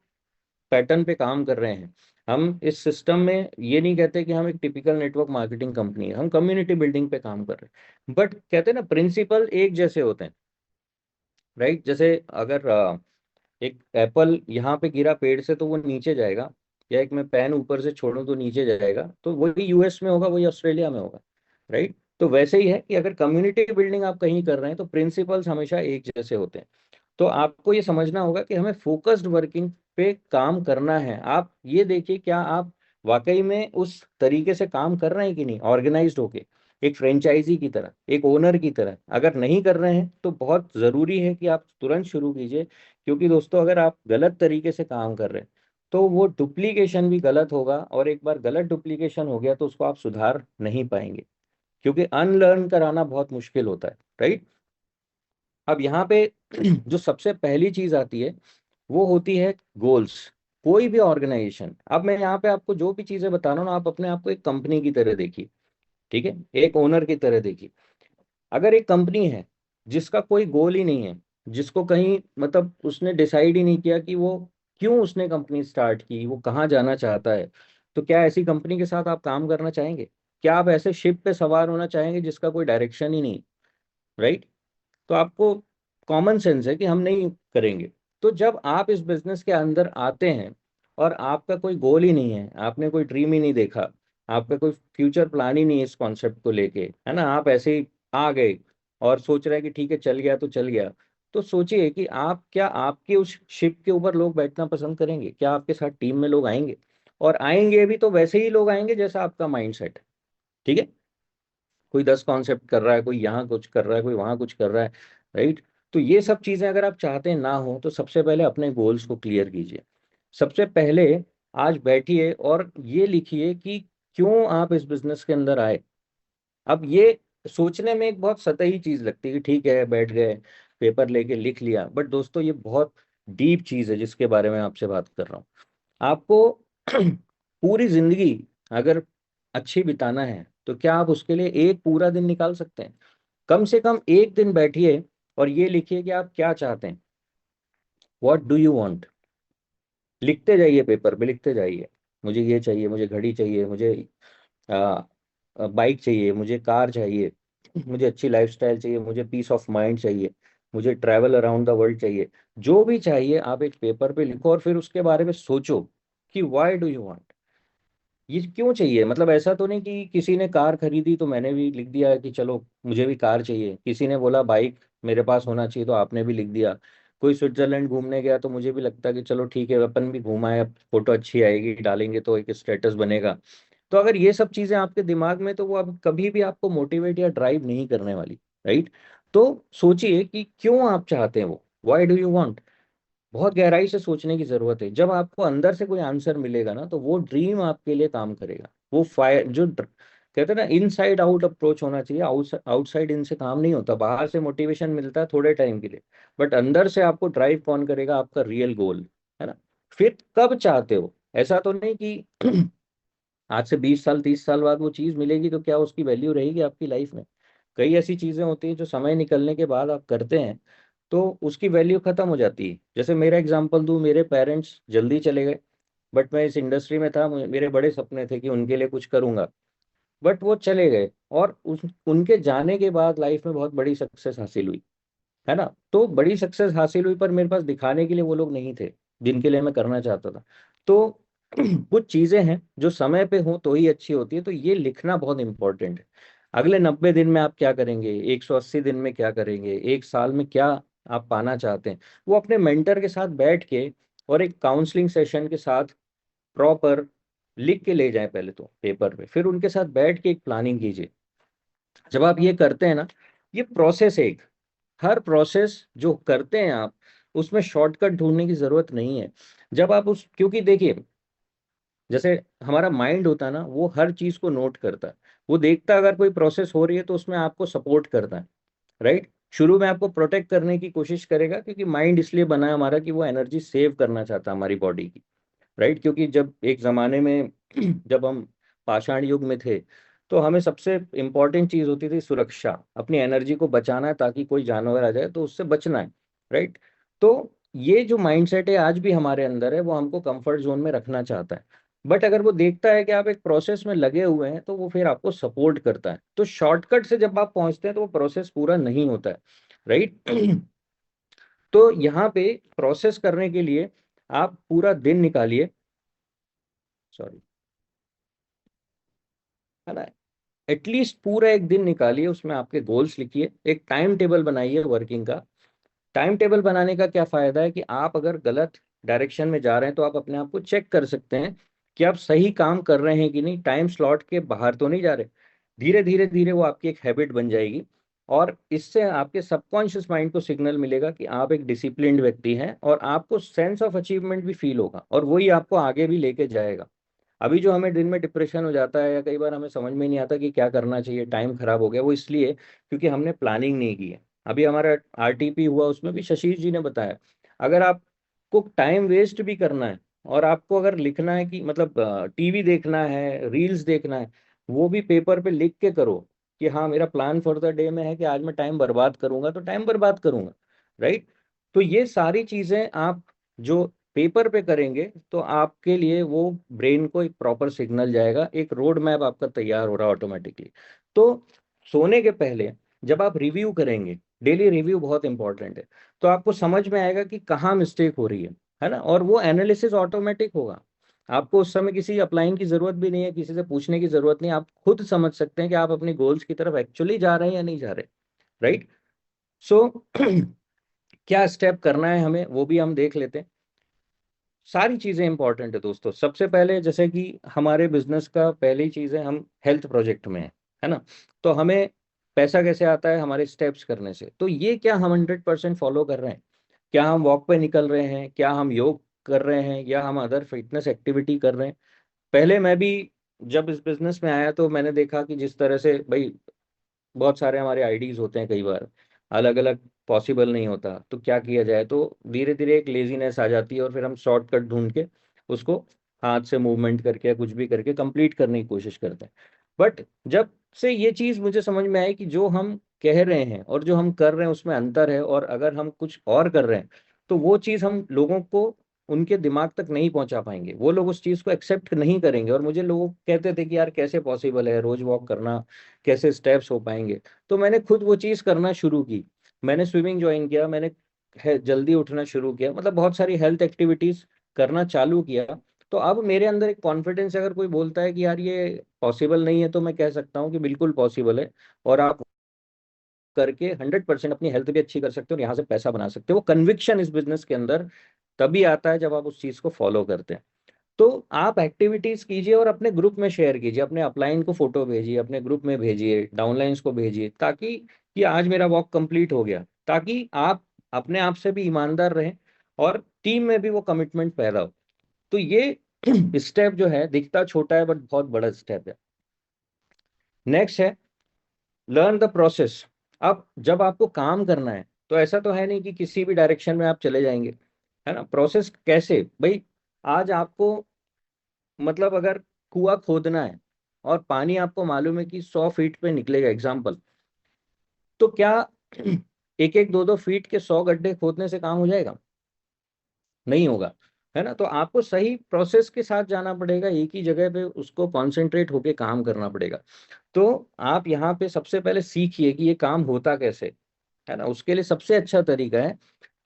पैटर्न पे काम कर रहे हैं, हम इस सिस्टम में ये नहीं कहते कि हम एक टिपिकल नेटवर्क मार्केटिंग कंपनी है, हम कम्युनिटी बिल्डिंग पे काम कर रहे हैं। बट कहते हैं ना, प्रिंसिपल एक जैसे होते हैं, राइट। जैसे अगर एक एप्पल यहाँ पे गिरा पेड़ से तो वो नीचे जाएगा, या एक मैं पेन ऊपर से छोड़ूं तो नीचे जाएगा, तो वही यूएस में होगा, वही ऑस्ट्रेलिया में होगा, राइट। तो वैसे ही है कि अगर कम्युनिटी बिल्डिंग आप कहीं कर रहे हैं तो प्रिंसिपल्स हमेशा एक जैसे होते हैं। तो आपको ये समझना होगा कि हमें फोकस्ड वर्किंग पे काम करना है। आप ये देखिए, क्या आप वाकई में उस तरीके से काम कर रहे हैं कि नहीं, ऑर्गेनाइज्ड होके, एक फ्रेंचाइजी की तरह, एक ओनर की तरह। अगर नहीं कर रहे हैं तो बहुत ज़रूरी है कि आप तुरंत शुरू कीजिए, क्योंकि दोस्तों अगर आप गलत तरीके से काम कर रहे हैं तो वो डुप्लीकेशन भी गलत होगा, और एक बार गलत डुप्लीकेशन हो गया तो उसको आप सुधार नहीं पाएंगे, क्योंकि अनलर्न कराना बहुत मुश्किल होता है, राइट। अब यहाँ पे जो सबसे पहली चीज आती है वो होती है गोल्स। कोई भी ऑर्गेनाइजेशन, अब मैं यहाँ पे आपको जो भी चीजें बता रहा हूँ ना, आप अपने आप को एक कंपनी की तरह देखिए, ठीक है, एक ओनर की तरह देखिए। अगर एक कंपनी है जिसका कोई गोल ही नहीं है, जिसको कहीं मतलब उसने डिसाइड ही नहीं किया कि वो क्यों उसने कंपनी स्टार्ट की, वो कहाँ जाना चाहता है, तो क्या ऐसी कंपनी के साथ आप काम करना चाहेंगे? क्या आप ऐसे शिप पे सवार होना चाहेंगे जिसका कोई डायरेक्शन ही नहीं, राइट? तो आपको कॉमन सेंस है कि हम नहीं करेंगे। तो जब आप इस बिजनेस के अंदर आते हैं और आपका कोई गोल ही नहीं है, आपने कोई ड्रीम ही नहीं देखा, आपका कोई फ्यूचर प्लान ही नहीं है इस कॉन्सेप्ट को लेके, है ना, आप ऐसे ही आ गए और सोच रहे हैं कि ठीक है चल गया तो चल गया, तो सोचिए कि आप, क्या आपके उस शिप के ऊपर लोग बैठना पसंद करेंगे? क्या आपके साथ टीम में लोग आएंगे? और आएंगे भी तो वैसे ही लोग आएंगे जैसा आपका माइंड सेट है, ठीक है। कोई 10 कॉन्सेप्ट कर रहा है, कोई यहाँ कुछ कर रहा है, कोई वहाँ कुछ कर रहा है, राइट। तो ये सब चीजें अगर आप चाहते ना हो तो सबसे पहले अपने गोल्स को क्लियर कीजिए। सबसे पहले आज बैठिए और ये लिखिए कि क्यों आप इस बिजनेस के अंदर आए। अब ये सोचने में एक बहुत सतही चीज लगती है कि ठीक है बैठ गए, पेपर लेके लिख लिया, बट दोस्तों ये बहुत डीप चीज है जिसके बारे में आपसे बात कर रहा हूँ। आपको पूरी जिंदगी अगर अच्छी बिताना है तो क्या आप उसके लिए एक पूरा दिन निकाल सकते हैं? कम से कम एक दिन बैठिए और ये लिखिए कि आप क्या चाहते हैं, व्हाट डू यू वांट। लिखते जाइए, पेपर पे लिखते जाइए, मुझे ये चाहिए, मुझे घड़ी चाहिए, मुझे बाइक चाहिए, मुझे कार चाहिए, मुझे अच्छी लाइफस्टाइल चाहिए, मुझे पीस ऑफ माइंड चाहिए, मुझे ट्रैवल अराउंड द वर्ल्ड चाहिए। जो भी चाहिए आप एक पेपर पे लिखो और फिर उसके बारे में सोचो कि व्हाई डू यू वांट, ये क्यों चाहिए। मतलब ऐसा तो नहीं कि किसी ने कार खरीदी तो मैंने भी लिख दिया कि चलो मुझे भी कार चाहिए, किसी ने बोला बाइक मेरे पास होना चाहिए तो आपने भी लिख दिया, कोई स्विट्जरलैंड घूमने गया तो मुझे भी लगता है कि चलो ठीक है अपन भी घुमाए, अब फोटो अच्छी आएगी डालेंगे तो एक स्टेटस बनेगा। तो अगर ये सब चीजें आपके दिमाग में, तो वो अब कभी भी आपको मोटिवेट या ड्राइव नहीं करने वाली, राइट। तो सोचिए कि क्यों आप चाहते हैं वो, व्हाई डू यू वांट। बहुत गहराई से सोचने की जरूरत है। जब आपको अंदर से कोई आंसर मिलेगा ना तो वो ड्रीम आपके लिए काम करेगा। वो फायर जो कहते हैं ना, इनसाइड आउट अप्रोच होना चाहिए, आउटसाइड इन से काम नहीं होता। बाहर से मोटिवेशन मिलता है थोड़े टाइम के लिए, बट अंदर से आपको ड्राइव कौन करेगा? आपका रियल गोल, है ना। फिर कब चाहते हो, ऐसा तो नहीं कि आज से 20 साल 30 साल बाद वो चीज मिलेगी तो क्या उसकी वैल्यू रहेगी आपकी लाइफ में? कई ऐसी चीजें होती हैं जो समय निकलने के बाद आप करते हैं तो उसकी वैल्यू खत्म हो जाती है। जैसे मेरा एग्जांपल दूं, मेरे पेरेंट्स जल्दी चले गए, बट मैं इस इंडस्ट्री में था, मेरे बड़े सपने थे कि उनके लिए कुछ करूंगा। बट वो चले गए और उनके जाने के बाद लाइफ में बहुत बड़ी सक्सेस हासिल हुई, है ना। तो बड़ी सक्सेस हासिल हुई पर मेरे पास दिखाने के लिए वो लोग नहीं थे जिनके लिए मैं करना चाहता था। तो कुछ चीजें हैं जो समय पे हो तो ही अच्छी होती है, तो ये लिखना बहुत इंपॉर्टेंट है। अगले 90 दिन में आप क्या करेंगे, 180 दिन में क्या करेंगे, एक साल में क्या आप पाना चाहते हैं, वो अपने मेंटर के साथ बैठ के और एक काउंसलिंग सेशन के साथ प्रॉपर लिख के ले जाएं पहले तो पेपर पे, फिर उनके साथ बैठ के एक प्लानिंग कीजिए। जब आप ये करते हैं ना, ये प्रोसेस है एक, हर प्रोसेस जो करते हैं आप उसमें शॉर्टकट ढूंढने की जरूरत नहीं है। जब आप उस, क्योंकि देखिए जैसे हमारा माइंड होता है ना, वो हर चीज को नोट करता है, वो देखता है अगर कोई प्रोसेस हो रही है तो उसमें आपको सपोर्ट करता है, राइट। शुरू में आपको प्रोटेक्ट करने की कोशिश करेगा, क्योंकि माइंड इसलिए बना है हमारा कि वो एनर्जी सेव करना चाहता है हमारी बॉडी की, राइट। क्योंकि जब एक जमाने में जब हम पाषाण युग में थे, तो हमें सबसे इम्पोर्टेंट चीज होती थी सुरक्षा, अपनी एनर्जी को बचाना है ताकि कोई जानवर आ जाए तो उससे बचना है, राइट। तो ये जो माइंडसेट है आज भी हमारे अंदर है, वो हमको कंफर्ट जोन में रखना चाहता है। बट अगर वो देखता है कि आप एक प्रोसेस में लगे हुए हैं तो वो फिर आपको सपोर्ट करता है। तो शॉर्टकट से जब आप पहुंचते हैं तो वो प्रोसेस पूरा नहीं होता है, राइट। तो यहाँ पे प्रोसेस करने के लिए आप पूरा दिन निकालिए, सॉरी, है ना, एटलीस्ट पूरा एक दिन निकालिए, उसमें आपके गोल्स लिखिए, एक टाइम टेबल बनाइए वर्किंग का। टाइम टेबल बनाने का क्या फायदा है कि आप अगर गलत डायरेक्शन में जा रहे हैं तो आप अपने आप को चेक कर सकते हैं कि आप सही काम कर रहे हैं कि नहीं, टाइम स्लॉट के बाहर तो नहीं जा रहे। धीरे धीरे धीरे वो आपकी एक हैबिट बन जाएगी, और इससे आपके सबकॉन्शियस माइंड को सिग्नल मिलेगा कि आप एक डिसिप्लिन्ड व्यक्ति हैं, और आपको सेंस ऑफ अचीवमेंट भी फील होगा, और वही आपको आगे भी लेके जाएगा। अभी जो हमें दिन में डिप्रेशन हो जाता है या कई बार हमें समझ में नहीं आता कि क्या करना चाहिए, टाइम खराब हो गया, वो इसलिए क्योंकि हमने प्लानिंग नहीं की है। अभी हमारा आरटीपी हुआ, उसमें भी शशीश जी ने बताया, अगर आपको टाइम वेस्ट भी करना है और आपको अगर लिखना है कि मतलब टीवी देखना है, रील्स देखना है, वो भी पेपर पे लिख के करो कि हाँ मेरा प्लान फॉर द डे में है कि आज मैं टाइम बर्बाद करूंगा तो टाइम बर्बाद करूंगा, राइट। तो ये सारी चीजें आप जो पेपर पे करेंगे तो आपके लिए वो ब्रेन को एक प्रॉपर सिग्नल जाएगा, एक रोड मैप आपका तैयार हो रहा है ऑटोमेटिकली। तो सोने के पहले जब आप रिव्यू करेंगे, डेली रिव्यू बहुत इंपॉर्टेंट है, तो आपको समझ में आएगा कि कहाँ मिस्टेक हो रही है ना, और वो एनालिसिस ऑटोमेटिक होगा। आपको उस समय किसी अपलाइन की जरूरत भी नहीं है, किसी से पूछने की जरूरत नहीं, आप खुद समझ सकते हैं कि आप अपने गोल्स की तरफ एक्चुअली जा रहे हैं या नहीं जा रहे, राइट। सो क्या स्टेप करना है हमें वो भी हम देख लेते हैं। सारी चीजें इंपॉर्टेंट है दोस्तों। सबसे पहले जैसे कि हमारे बिजनेस का पहली चीज है, हम हेल्थ प्रोजेक्ट में है ना, तो हमें पैसा कैसे आता है, हमारे स्टेप्स करने से। तो ये क्या हम 100% फॉलो कर रहे हैं, क्या हम वॉक पे निकल रहे हैं, क्या हम योग कर रहे हैं, या हम अदर फिटनेस एक्टिविटी कर रहे हैं। पहले मैं भी जब इस बिजनेस में आया तो मैंने देखा कि जिस तरह से भाई बहुत सारे हमारे आइडियाज होते हैं, कई बार अलग अलग पॉसिबल नहीं होता, तो क्या किया जाए, तो धीरे धीरे एक लेजीनेस आ जाती है और फिर हम शॉर्टकट ढूंढ के उसको हाथ से मूवमेंट करके या कुछ भी करके कंप्लीट करने की कोशिश करते हैं। बट जब से ये चीज मुझे समझ में आई कि जो हम कह रहे हैं और जो हम कर रहे हैं उसमें अंतर है, और अगर हम कुछ और कर रहे हैं तो वो चीज हम लोगों को उनके दिमाग तक नहीं पहुंचा पाएंगे, वो लोग उस चीज को एक्सेप्ट नहीं करेंगे। और मुझे लोग कहते थे कि यार कैसे पॉसिबल है रोज वॉक करना, कैसे स्टेप्स हो पाएंगे। तो मैंने खुद वो चीज़ करना शुरू की, मैंने स्विमिंग ज्वाइन किया, मैंने जल्दी उठना शुरू किया, मतलब बहुत सारी हेल्थ एक्टिविटीज करना चालू किया। तो अब मेरे अंदर एक कॉन्फिडेंस है, अगर कोई बोलता है कि यार ये पॉसिबल नहीं है तो मैं कह सकता हूँ कि बिल्कुल पॉसिबल है, और आप करके 100% अपनी हेल्थ भी अच्छी कर सकते हो और यहाँ से पैसा बना सकते हो। वो कन्विक्शन इस बिजनेस के अंदर तभी आता है जब आप उस चीज़ को फॉलो करते हैं। तो आप एक्टिविटीज कीजिए और अपने ग्रुप में शेयर कीजिए, अपने अपलाइन को फोटो भेजिए, अपने ग्रुप में भेजिए, डाउनलाइंस को भेजिए, ताकि कि आज मेरा वॉक कंप्लीट हो गया, ताकि आप अपने आप से भी ईमानदार रहें और टीम में भी वो कमिटमेंट पैदा हो। तो ये स्टेप जो है दिखता छोटा है बट बहुत बड़ा स्टेप है। नेक्स्ट है लर्न द प्रोसेस। अब जब आपको काम करना है तो ऐसा तो है नहीं कि किसी भी डायरेक्शन में आप चले जाएंगे, है ना। प्रोसेस कैसे भाई, आज आपको मतलब अगर कुआं खोदना है और पानी आपको मालूम है कि 100 फीट पे निकलेगा एग्जाम्पल, तो क्या एक एक दो दो फीट के 100 गड्ढे खोदने से काम हो जाएगा? नहीं होगा। है ना। तो आपको सही प्रोसेस के साथ जाना पड़ेगा, एक ही जगह पे उसको कॉन्सेंट्रेट होके काम करना पड़ेगा। तो आप यहाँ पे सबसे पहले सीखिए कि ये काम होता कैसे, है ना। उसके लिए सबसे अच्छा तरीका है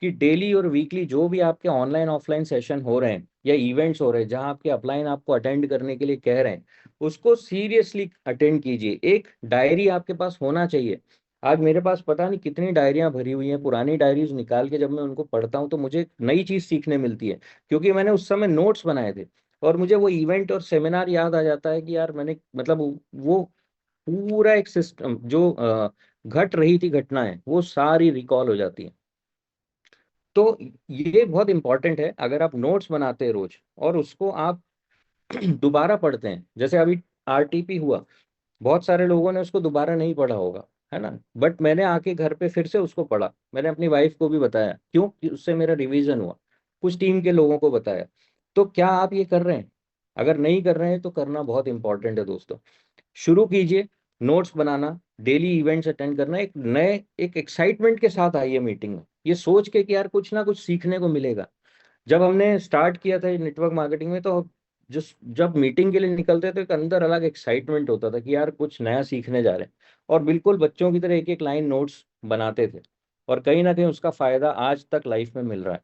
कि डेली और वीकली जो भी आपके ऑनलाइन ऑफलाइन सेशन हो रहे हैं या इवेंट्स हो रहे हैं जहां आपके अपलाइन आपको अटेंड करने के लिए कह रहे हैं, उसको सीरियसली अटेंड कीजिए। एक डायरी आपके पास होना चाहिए। आज मेरे पास पता नहीं कितनी डायरियां भरी हुई हैं, पुरानी डायरीज निकाल के जब मैं उनको पढ़ता हूँ तो मुझे एक नई चीज सीखने मिलती है, क्योंकि मैंने उस समय नोट्स बनाए थे। और मुझे वो इवेंट और सेमिनार याद आ जाता है कि यार मैंने मतलब वो पूरा एक सिस्टम जो घट रही थी घटनाएं वो सारी रिकॉल हो जाती है। तो ये बहुत इंपॉर्टेंट है। अगर आप नोट्स बनाते हैं रोज और उसको आप दोबारा पढ़ते हैं, जैसे अभी आरटीपी हुआ, बहुत सारे लोगों ने उसको दोबारा नहीं पढ़ा होगा, है ना। बट मैंने आके घर पे फिर से उसको पढ़ा, मैंने अपनी वाइफ को भी बताया, क्यों कि उससे मेरा रिवीजन हुआ, कुछ टीम के लोगों को बताया। तो क्या आप ये कर रहे हैं? अगर नहीं कर रहे हैं तो करना बहुत इंपॉर्टेंट है दोस्तों। शुरू कीजिए नोट्स बनाना, डेली इवेंट्स अटेंड करना, एक नए एक एक्साइटमेंट के साथ आइए मीटिंग में, ये सोच के कि यार कुछ ना कुछ सीखने को मिलेगा। जब हमने स्टार्ट किया था नेटवर्क मार्केटिंग में, तो जो जब मीटिंग के लिए निकलते तो एक अंदर अलग एक्साइटमेंट होता था कि यार कुछ नया सीखने जा रहे हैं। और बिल्कुल बच्चों की तरह एक एक लाइन नोट्स बनाते थे, और कहीं ना कहीं उसका फायदा आज तक लाइफ में मिल रहा है।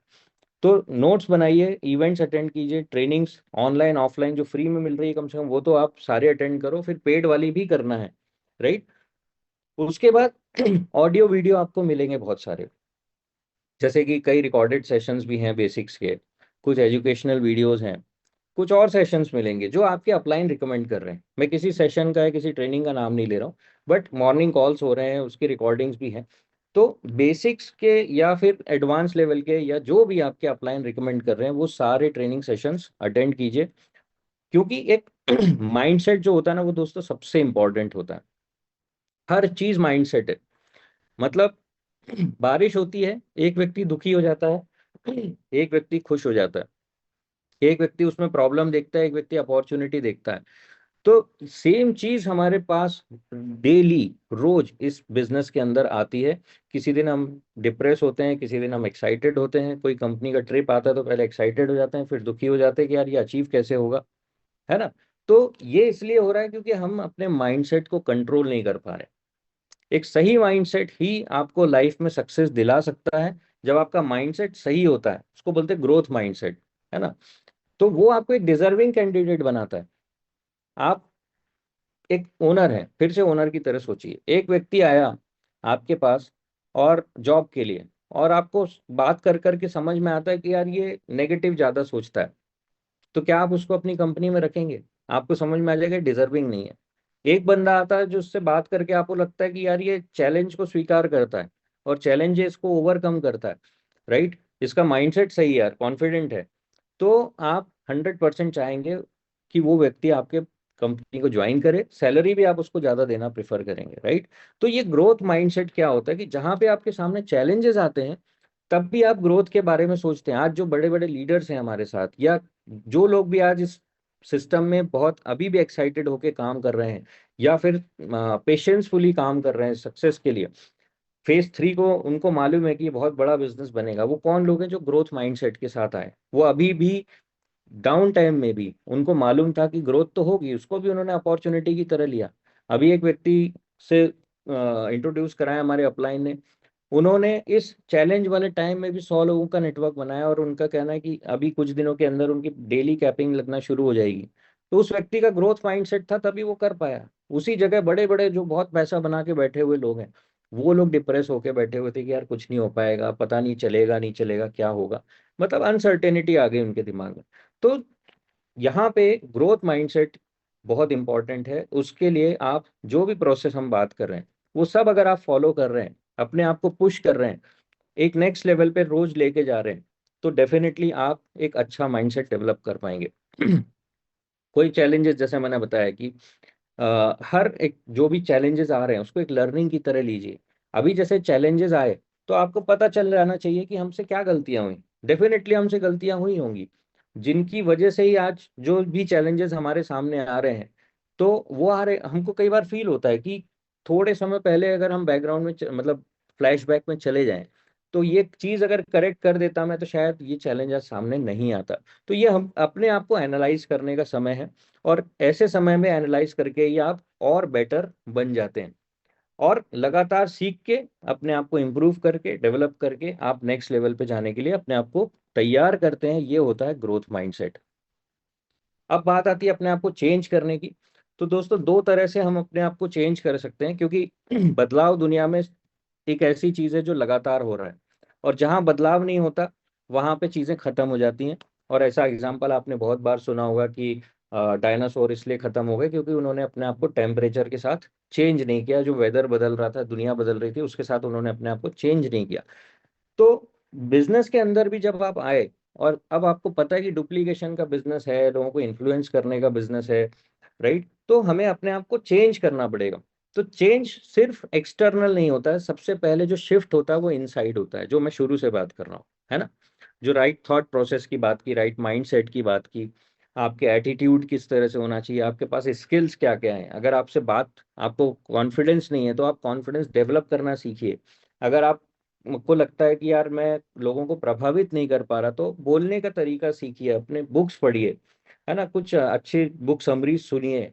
तो नोट्स बनाइए, इवेंट्स अटेंड कीजिए, ट्रेनिंग्स ऑनलाइन ऑफलाइन जो फ्री में मिल रही है कम से कम वो तो आप सारे अटेंड करो, फिर पेड वाली भी करना है, राइट। उसके बाद ऑडियो वीडियो आपको मिलेंगे बहुत सारे, जैसे कि कई रिकॉर्डेड सेशंस भी हैं बेसिक्स के, कुछ एजुकेशनल वीडियोस हैं, कुछ और सेशंस मिलेंगे जो आपके अपलाइन रिकमेंड कर रहे हैं। मैं किसी सेशन का या किसी ट्रेनिंग का नाम नहीं ले रहा हूँ, बट मॉर्निंग कॉल्स हो रहे हैं, उसकी रिकॉर्डिंग्स भी हैं। तो बेसिक्स के या फिर एडवांस लेवल के या जो भी आपके अपलाइन रिकमेंड कर रहे हैं वो सारे ट्रेनिंग सेशंस अटेंड कीजिए। क्योंकि एक माइंडसेट जो होता है ना वो दोस्तों सबसे इंपॉर्टेंट होता है। हर चीज माइंडसेट है। मतलब बारिश होती है, एक व्यक्ति दुखी हो जाता है, एक व्यक्ति खुश हो जाता है, एक व्यक्ति उसमें प्रॉब्लम देखता है, एक व्यक्ति अपॉर्चुनिटी देखता है। तो सेम चीज हमारे पास डेली रोज इस बिजनेस के अंदर आती है। किसी दिन हम डिप्रेस होते हैं, किसी दिन हम एक्साइटेड होते हैं, कोई कंपनी का ट्रिप आता है तो पहले एक्साइटेड हो जाते हैं, फिर दुखी हो जाते हैं कि यार ये अचीव कैसे होगा, है ना। तो ये इसलिए हो रहा है क्योंकि हम अपने माइंडसेट को कंट्रोल नहीं कर पा रहे। एक सही माइंडसेट ही आपको लाइफ में सक्सेस दिला सकता है। जब आपका माइंडसेट सही होता है उसको बोलते हैं ग्रोथ माइंडसेट, है ना। तो वो आपको एक डिजर्विंग कैंडिडेट बनाता है। आप एक ओनर है, फिर से ओनर की तरह सोचिए। एक व्यक्ति आया आपके पास और जॉब के लिए, और आपको बात कर करके समझ में आता है कि यार ये नेगेटिव ज्यादा सोचता है, तो क्या आप उसको अपनी कंपनी में रखेंगे? आपको समझ में आ जाएगा डिजर्विंग नहीं है। एक बंदा आता है जो उससे बात करके आपको लगता है कि यार ये चैलेंज को स्वीकार करता है और चैलेंजेस को ओवरकम करता है, राइट, इसका माइंडसेट सही है यार, कॉन्फिडेंट है, तो आप 100% चाहेंगे कि वो व्यक्ति आपके कंपनी को ज्वाइन करे, सैलरी भी आप उसको ज्यादा देना प्रेफर करेंगे, राइट। तो ये ग्रोथ माइंडसेट क्या होता है कि जहां पे आपके सामने चैलेंजेस आते हैं तब भी आप ग्रोथ के बारे में सोचते हैं। आज जो बड़े बड़े लीडर्स हैं हमारे साथ, या जो लोग भी आज इस सिस्टम में बहुत अभी भी एक्साइटेड होके काम कर रहे हैं, या फिर पेशेंसफुली काम कर रहे हैं सक्सेस के लिए, फेज 3 को उनको मालूम है कि ये बहुत बड़ा बिजनेस बनेगा, वो कौन लोग हैं? जो ग्रोथ माइंडसेट के साथ आए। वो अभी भी डाउन टाइम में भी उनको मालूम था कि ग्रोथ तो होगी, उसको भी उन्होंने अपॉर्चुनिटी की तरह लिया। अभी एक व्यक्ति से इंट्रोड्यूस कराया हमारे अपलाइन ने, उन्होंने इस चैलेंज वाले टाइम में भी 100 लोगों का नेटवर्क बनाया, और उनका कहना है कि अभी कुछ दिनों के अंदर उनकी डेली कैपिंग लगना शुरू हो जाएगी। तो उस व्यक्ति का ग्रोथ माइंडसेट था तभी वो कर पाया। उसी जगह बड़े बड़े जो बहुत पैसा बना के बैठे हुए लोग हैं, वो लोग डिप्रेस होके बैठे हुए थे कि यार कुछ नहीं हो पाएगा, पता नहीं चलेगा नहीं चलेगा क्या होगा, मतलब अनसर्टेनिटी आ गई उनके दिमाग में। तो यहाँ पे ग्रोथ माइंडसेट बहुत इंपॉर्टेंट है। उसके लिए आप जो भी प्रोसेस हम बात कर रहे हैं वो सब अगर आप फॉलो कर रहे हैं, अपने आप को पुश कर रहे हैं, एक नेक्स्ट लेवल पे रोज लेके जा रहे हैं, तो डेफिनेटली आप एक अच्छा माइंडसेट डेवलप कर पाएंगे। कोई चैलेंजेस जैसे मैंने बताया कि हर एक जो भी चैलेंजेस आ रहे हैं उसको एक लर्निंग की तरह लीजिए। अभी जैसे चैलेंजेस आए तो आपको पता चल जाना चाहिए कि हमसे क्या गलतियां हुई। डेफिनेटली हमसे गलतियां हुई होंगी जिनकी वजह से ही आज जो भी चैलेंजेस हमारे सामने आ रहे हैं, तो वो आ रहे। हमको कई बार फील होता है कि थोड़े समय पहले अगर हम बैकग्राउंड में मतलब फ्लैशबैक में चले जाएं, तो ये चीज अगर करेक्ट कर देता मैं तो शायद ये चैलेंज आज सामने नहीं आता। तो ये हम अपने आप को एनालाइज करने का समय है, और ऐसे समय में एनालाइज करके ही आप और बेटर बन जाते हैं, और लगातार सीख के अपने आप को इम्प्रूव करके डेवलप करके आप नेक्स्ट लेवल पे जाने के लिए अपने आप को तैयार करते हैं। ये होता है ग्रोथ माइंडसेट। अब बात आती है अपने आप को चेंज करने की। तो दोस्तों, दो तरह से हम अपने आप को चेंज कर सकते हैं, क्योंकि बदलाव दुनिया में एक ऐसी चीज है जो लगातार हो रहा है, और जहां बदलाव नहीं होता वहां पे चीजें खत्म हो जाती हैं। और ऐसा एग्जाम्पल आपने बहुत बार सुना होगा कि डायनासोर इसलिए खत्म हो गए क्योंकि उन्होंने अपने आप को टेम्परेचर के साथ चेंज नहीं किया। जो वेदर बदल रहा था, दुनिया बदल रही थी, उसके साथ उन्होंने अपने आप को चेंज नहीं किया। तो बिजनेस के अंदर भी जब आप आए, और अब आपको पता है कि डुप्लीकेशन का बिजनेस है, लोगों को इन्फ्लुएंस करने का बिजनेस है, राइट, तो हमें अपने आप को चेंज करना पड़ेगा। तो चेंज सिर्फ एक्सटर्नल नहीं होता है, सबसे पहले जो शिफ्ट होता है वो इनसाइड होता है, जो मैं शुरू से बात कर रहा हूँ, है ना। जो राइट थॉट प्रोसेस की बात की, राइट माइंडसेट की बात की, आपके एटीट्यूड किस तरह से होना चाहिए, आपके पास स्किल्स क्या क्या हैं। अगर आपसे बात, आपको कॉन्फिडेंस नहीं है तो आप कॉन्फिडेंस डेवलप करना सीखिए। अगर आपको लगता है कि यार मैं लोगों को प्रभावित नहीं कर पा रहा, तो बोलने का तरीका सीखिए, अपने बुक्स पढ़िए, है ना, कुछ अच्छी बुक समरीज सुनिए,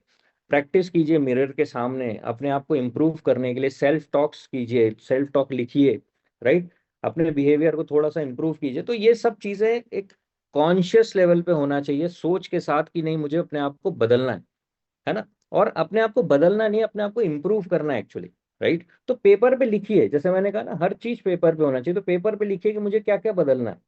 प्रैक्टिस कीजिए मिरर के सामने अपने आप को इम्प्रूव करने के लिए, सेल्फ टॉक्स कीजिए, सेल्फ टॉक लिखिए, राइट, अपने बिहेवियर को थोड़ा सा इम्प्रूव कीजिए। तो ये सब चीजें एक कॉन्शियस लेवल पे होना चाहिए, सोच के साथ कि नहीं मुझे अपने आप को बदलना है ना। और अपने आप को बदलना नहीं, अपने आप को इम्प्रूव करना है एक्चुअली, राइट। तो पेपर पे लिखिए, जैसे मैंने कहा ना, हर चीज पेपर पे होना चाहिए, तो पेपर पे लिखिए कि मुझे क्या क्या बदलना है।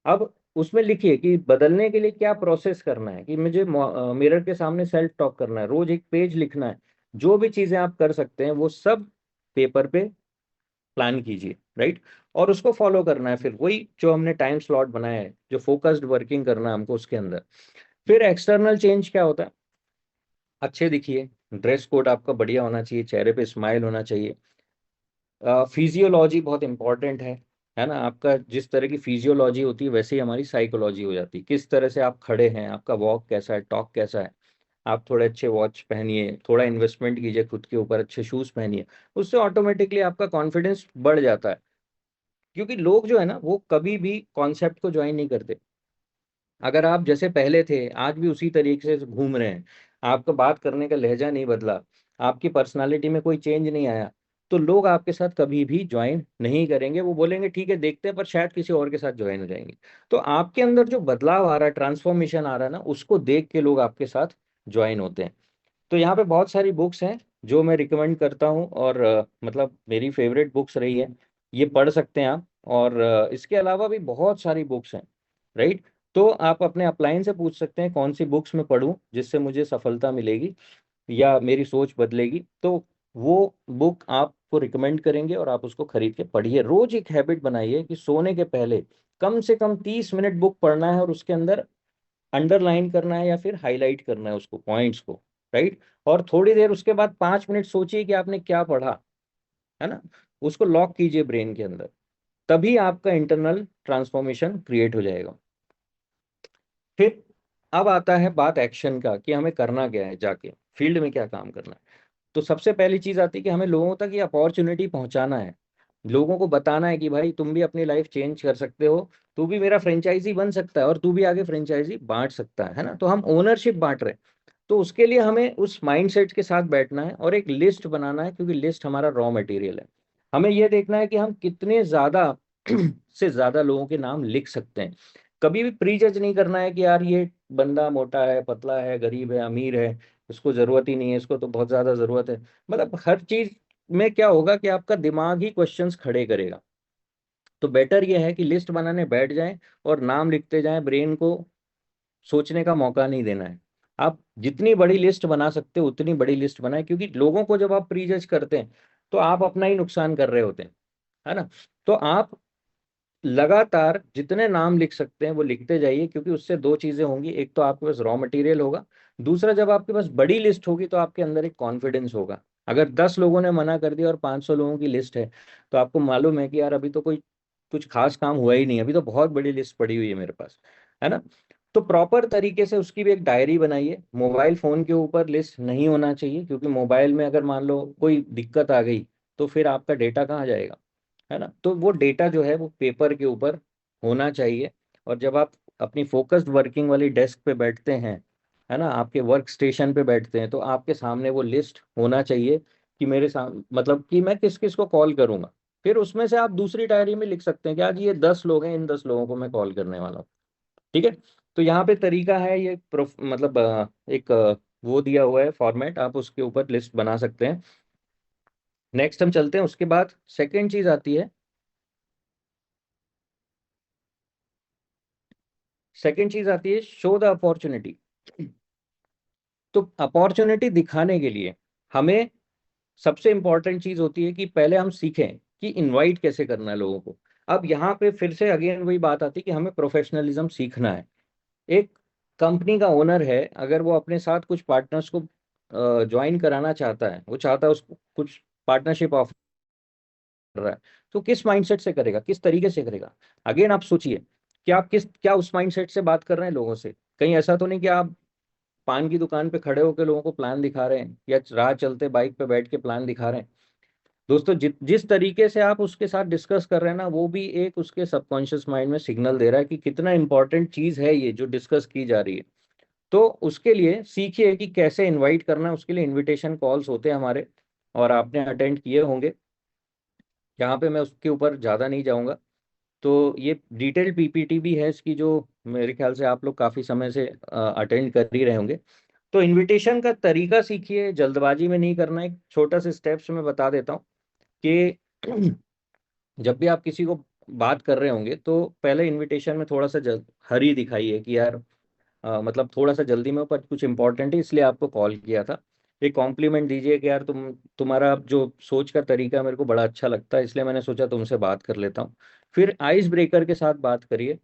अब उसमें लिखिए कि बदलने के लिए क्या प्रोसेस करना है, कि मुझे मिरर के सामने सेल्फ टॉक करना है, रोज एक पेज लिखना है। जो भी चीजें आप कर सकते हैं वो सब पेपर पे प्लान कीजिए, राइट, और उसको फॉलो करना है। फिर वही जो हमने टाइम स्लॉट बनाया है, जो फोकस्ड वर्किंग करना है हमको उसके अंदर। फिर एक्सटर्नल चेंज क्या होता है, अच्छे दिखिए, ड्रेस कोड आपका बढ़िया होना चाहिए, चेहरे पे स्माइल होना चाहिए। फिजियोलॉजी बहुत इंपॉर्टेंट है ना। आपका जिस तरह की फिजियोलॉजी होती है वैसे ही हमारी साइकोलॉजी हो जाती है। किस तरह से आप खड़े हैं, आपका वॉक कैसा है, टॉक कैसा है। आप थोड़े अच्छे वॉच पहनिए, थोड़ा इन्वेस्टमेंट कीजिए खुद के ऊपर, अच्छे शूज पहनिए, उससे ऑटोमेटिकली आपका कॉन्फिडेंस बढ़ जाता है। क्योंकि लोग जो है ना, वो कभी भी कॉन्सेप्ट को ज्वाइन नहीं करते। अगर आप जैसे पहले थे आज भी उसी तरीके से घूम रहे हैं, आपका बात करने का लहजा नहीं बदला, आपकी पर्सनालिटी में कोई चेंज नहीं आया, तो लोग आपके साथ कभी भी ज्वाइन नहीं करेंगे। वो बोलेंगे ठीक है देखते हैं, पर शायद किसी और के साथ ज्वाइन हो जाएंगे। तो आपके अंदर जो बदलाव आ रहा है, ट्रांसफॉर्मेशन आ रहा है ना, उसको देख के लोग आपके साथ ज्वाइन होते हैं। तो यहाँ पे बहुत सारी बुक्स हैं जो मैं रिकमेंड करता हूँ, और मतलब मेरी फेवरेट बुक्स रही है, ये पढ़ सकते हैं आप। और इसके अलावा भी बहुत सारी बुक्स हैं, राइट। तो आप अपने अपलाइन से पूछ सकते हैं कौन सी बुक्स मैं पढूं जिससे मुझे सफलता मिलेगी या मेरी सोच बदलेगी। तो वो बुक आपको रिकमेंड करेंगे और आप उसको खरीद के पढ़िए। रोज एक हैबिट बनाइए कि सोने के पहले कम से कम 30 मिनट बुक पढ़ना है, और उसके अंदर अंडरलाइन करना है या फिर हाईलाइट करना है उसको, पॉइंट्स को, राइट। और थोड़ी देर उसके बाद 5 मिनट सोचिए कि आपने क्या पढ़ा, है ना, उसको लॉक कीजिए ब्रेन के अंदर। तभी आपका इंटरनल ट्रांसफॉर्मेशन क्रिएट हो जाएगा। फिर अब आता है बात एक्शन का, कि हमें करना क्या है, जाके फील्ड में क्या काम करना है। तो सबसे पहली चीज आती है कि हमें लोगों तक ये अपॉर्चुनिटी पहुंचाना है, लोगों को बताना है कि भाई तुम भी अपनी लाइफ चेंज कर सकते हो, तू भी मेरा फ्रेंचाइजी बन सकता है, और तू भी आगे फ्रेंचाइजी बांट सकता है ना। तो हम ओनरशिप बांट रहे हैं। तो उसके लिए हमें उस माइंडसेट के साथ बैठना है और एक लिस्ट बनाना है, क्योंकि लिस्ट हमारा रॉ मटेरियल है। हमें यह देखना है कि हम कितने ज्यादा से ज्यादा लोगों के नाम लिख सकते हैं। कभी भी प्री जज नहीं करना है कि यार ये बंदा मोटा है, पतला है, गरीब है, अमीर है, इसको जरूरत ही नहीं है, इसको तो बहुत ज्यादा जरूरत है। मतलब हर चीज में क्या होगा कि आपका दिमाग ही क्वेश्चंस खड़े करेगा। तो बेटर ये है कि लिस्ट बनाने बैठ जाएं और नाम लिखते जाएं, ब्रेन को सोचने का मौका नहीं देना है। आप जितनी बड़ी लिस्ट बना सकते हो उतनी बड़ी लिस्ट बनाएं, क्योंकि लोगों को जब आप प्री जज करते हैं तो आप अपना ही नुकसान कर रहे होते हैं, है ना। तो आप लगातार जितने नाम लिख सकते हैं वो लिखते जाइए, क्योंकि उससे दो चीजें होंगी, एक तो आपके पास रॉ मटेरियल होगा, दूसरा जब आपके पास बड़ी लिस्ट होगी तो आपके अंदर एक कॉन्फिडेंस होगा। अगर 10 लोगों ने मना कर दिया और 500 लोगों की लिस्ट है, तो आपको मालूम है कि यार अभी तो कोई कुछ खास काम हुआ ही नहीं, अभी तो बहुत बड़ी लिस्ट पड़ी हुई है मेरे पास, है ना। तो प्रॉपर तरीके से उसकी भी एक डायरी बनाइए। मोबाइल फोन के ऊपर लिस्ट नहीं होना चाहिए, क्योंकि मोबाइल में अगर मान लो कोई दिक्कत आ गई तो फिर आपका डेटा कहाँ जाएगा, है ना। तो वो डेटा जो है वो पेपर के ऊपर होना चाहिए। और जब आप अपनी फोकस्ड वर्किंग वाली डेस्क पे बैठते हैं, है ना, आपके वर्क स्टेशन पे बैठते हैं, तो आपके सामने वो लिस्ट होना चाहिए कि मेरे सामने, मतलब कि मैं किस किस को कॉल करूंगा। फिर उसमें से आप दूसरी डायरी में लिख सकते हैं कि आज ये 10 लोग हैं, इन 10 लोगों को मैं कॉल करने वाला हूँ। ठीक है। तो यहाँ पे तरीका है ये मतलब एक वो दिया हुआ है फॉर्मेट, आप उसके ऊपर लिस्ट बना सकते हैं। नेक्स्ट हम चलते हैं, उसके बाद सेकेंड चीज आती है, शो द अपॉर्चुनिटी। तो अपॉर्चुनिटी दिखाने के लिए हमें सबसे इंपॉर्टेंट चीज होती है कि पहले हम सीखें कि इनवाइट कैसे करना है लोगों को। अब यहाँ पे फिर से अगेन वही बात आती है कि हमें प्रोफेशनलिज्म सीखना है। एक कंपनी का ओनर है, अगर वो अपने साथ कुछ पार्टनर्स को ज्वाइन कराना चाहता है, वो चाहता है उसको कुछ पार्टनरशिप ऑफर कर रहा है, तो किस माइंडसेट से करेगा, किस तरीके से करेगा। अगेन आप सोचिए कि आप क्या उस माइंडसेट से बात कर रहे हैं लोगों से। कहीं ऐसा तो नहीं कि आप पान की दुकान पे खड़े होकर लोगों को प्लान दिखा रहे हैं, या राह चलते बाइक पे बैठ के प्लान दिखा रहे हैं। दोस्तों, जिस तरीके से आप उसके साथ डिस्कस कर रहे हैं ना, वो भी एक उसके सबकॉन्शियस माइंड में सिग्नल दे रहा है कि कितना इंपॉर्टेंट चीज है ये जो डिस्कस की जा रही है। तो उसके लिए सीखिए कि कैसे इनवाइट करना है। उसके लिए इनविटेशन कॉल्स होते हैं हमारे, और आपने अटेंड किए होंगे। यहाँ पे मैं उसके ऊपर ज़्यादा नहीं जाऊँगा। तो ये डिटेल्ड पीपीटी भी है इसकी, जो मेरे ख्याल से आप लोग काफ़ी समय से अटेंड कर ही रहे होंगे। तो इनविटेशन का तरीका सीखिए, जल्दबाजी में नहीं करना है। एक छोटा सा स्टेप्स में बता देता हूँ कि जब भी आप किसी को बात कर रहे होंगे, तो पहले इनविटेशन में थोड़ा सा हरी दिखाइए कि यार मतलब थोड़ा सा जल्दी में, पर कुछ इंपॉर्टेंट है इसलिए आपको कॉल किया था। एक कॉम्प्लीमेंट दीजिए कि यार तुम्हारा जो सोच का तरीका मेरे को बड़ा अच्छा लगता है, इसलिए मैंने सोचा तुमसे बात कर लेता हूँ। फिर आइस ब्रेकर के साथ बात करिए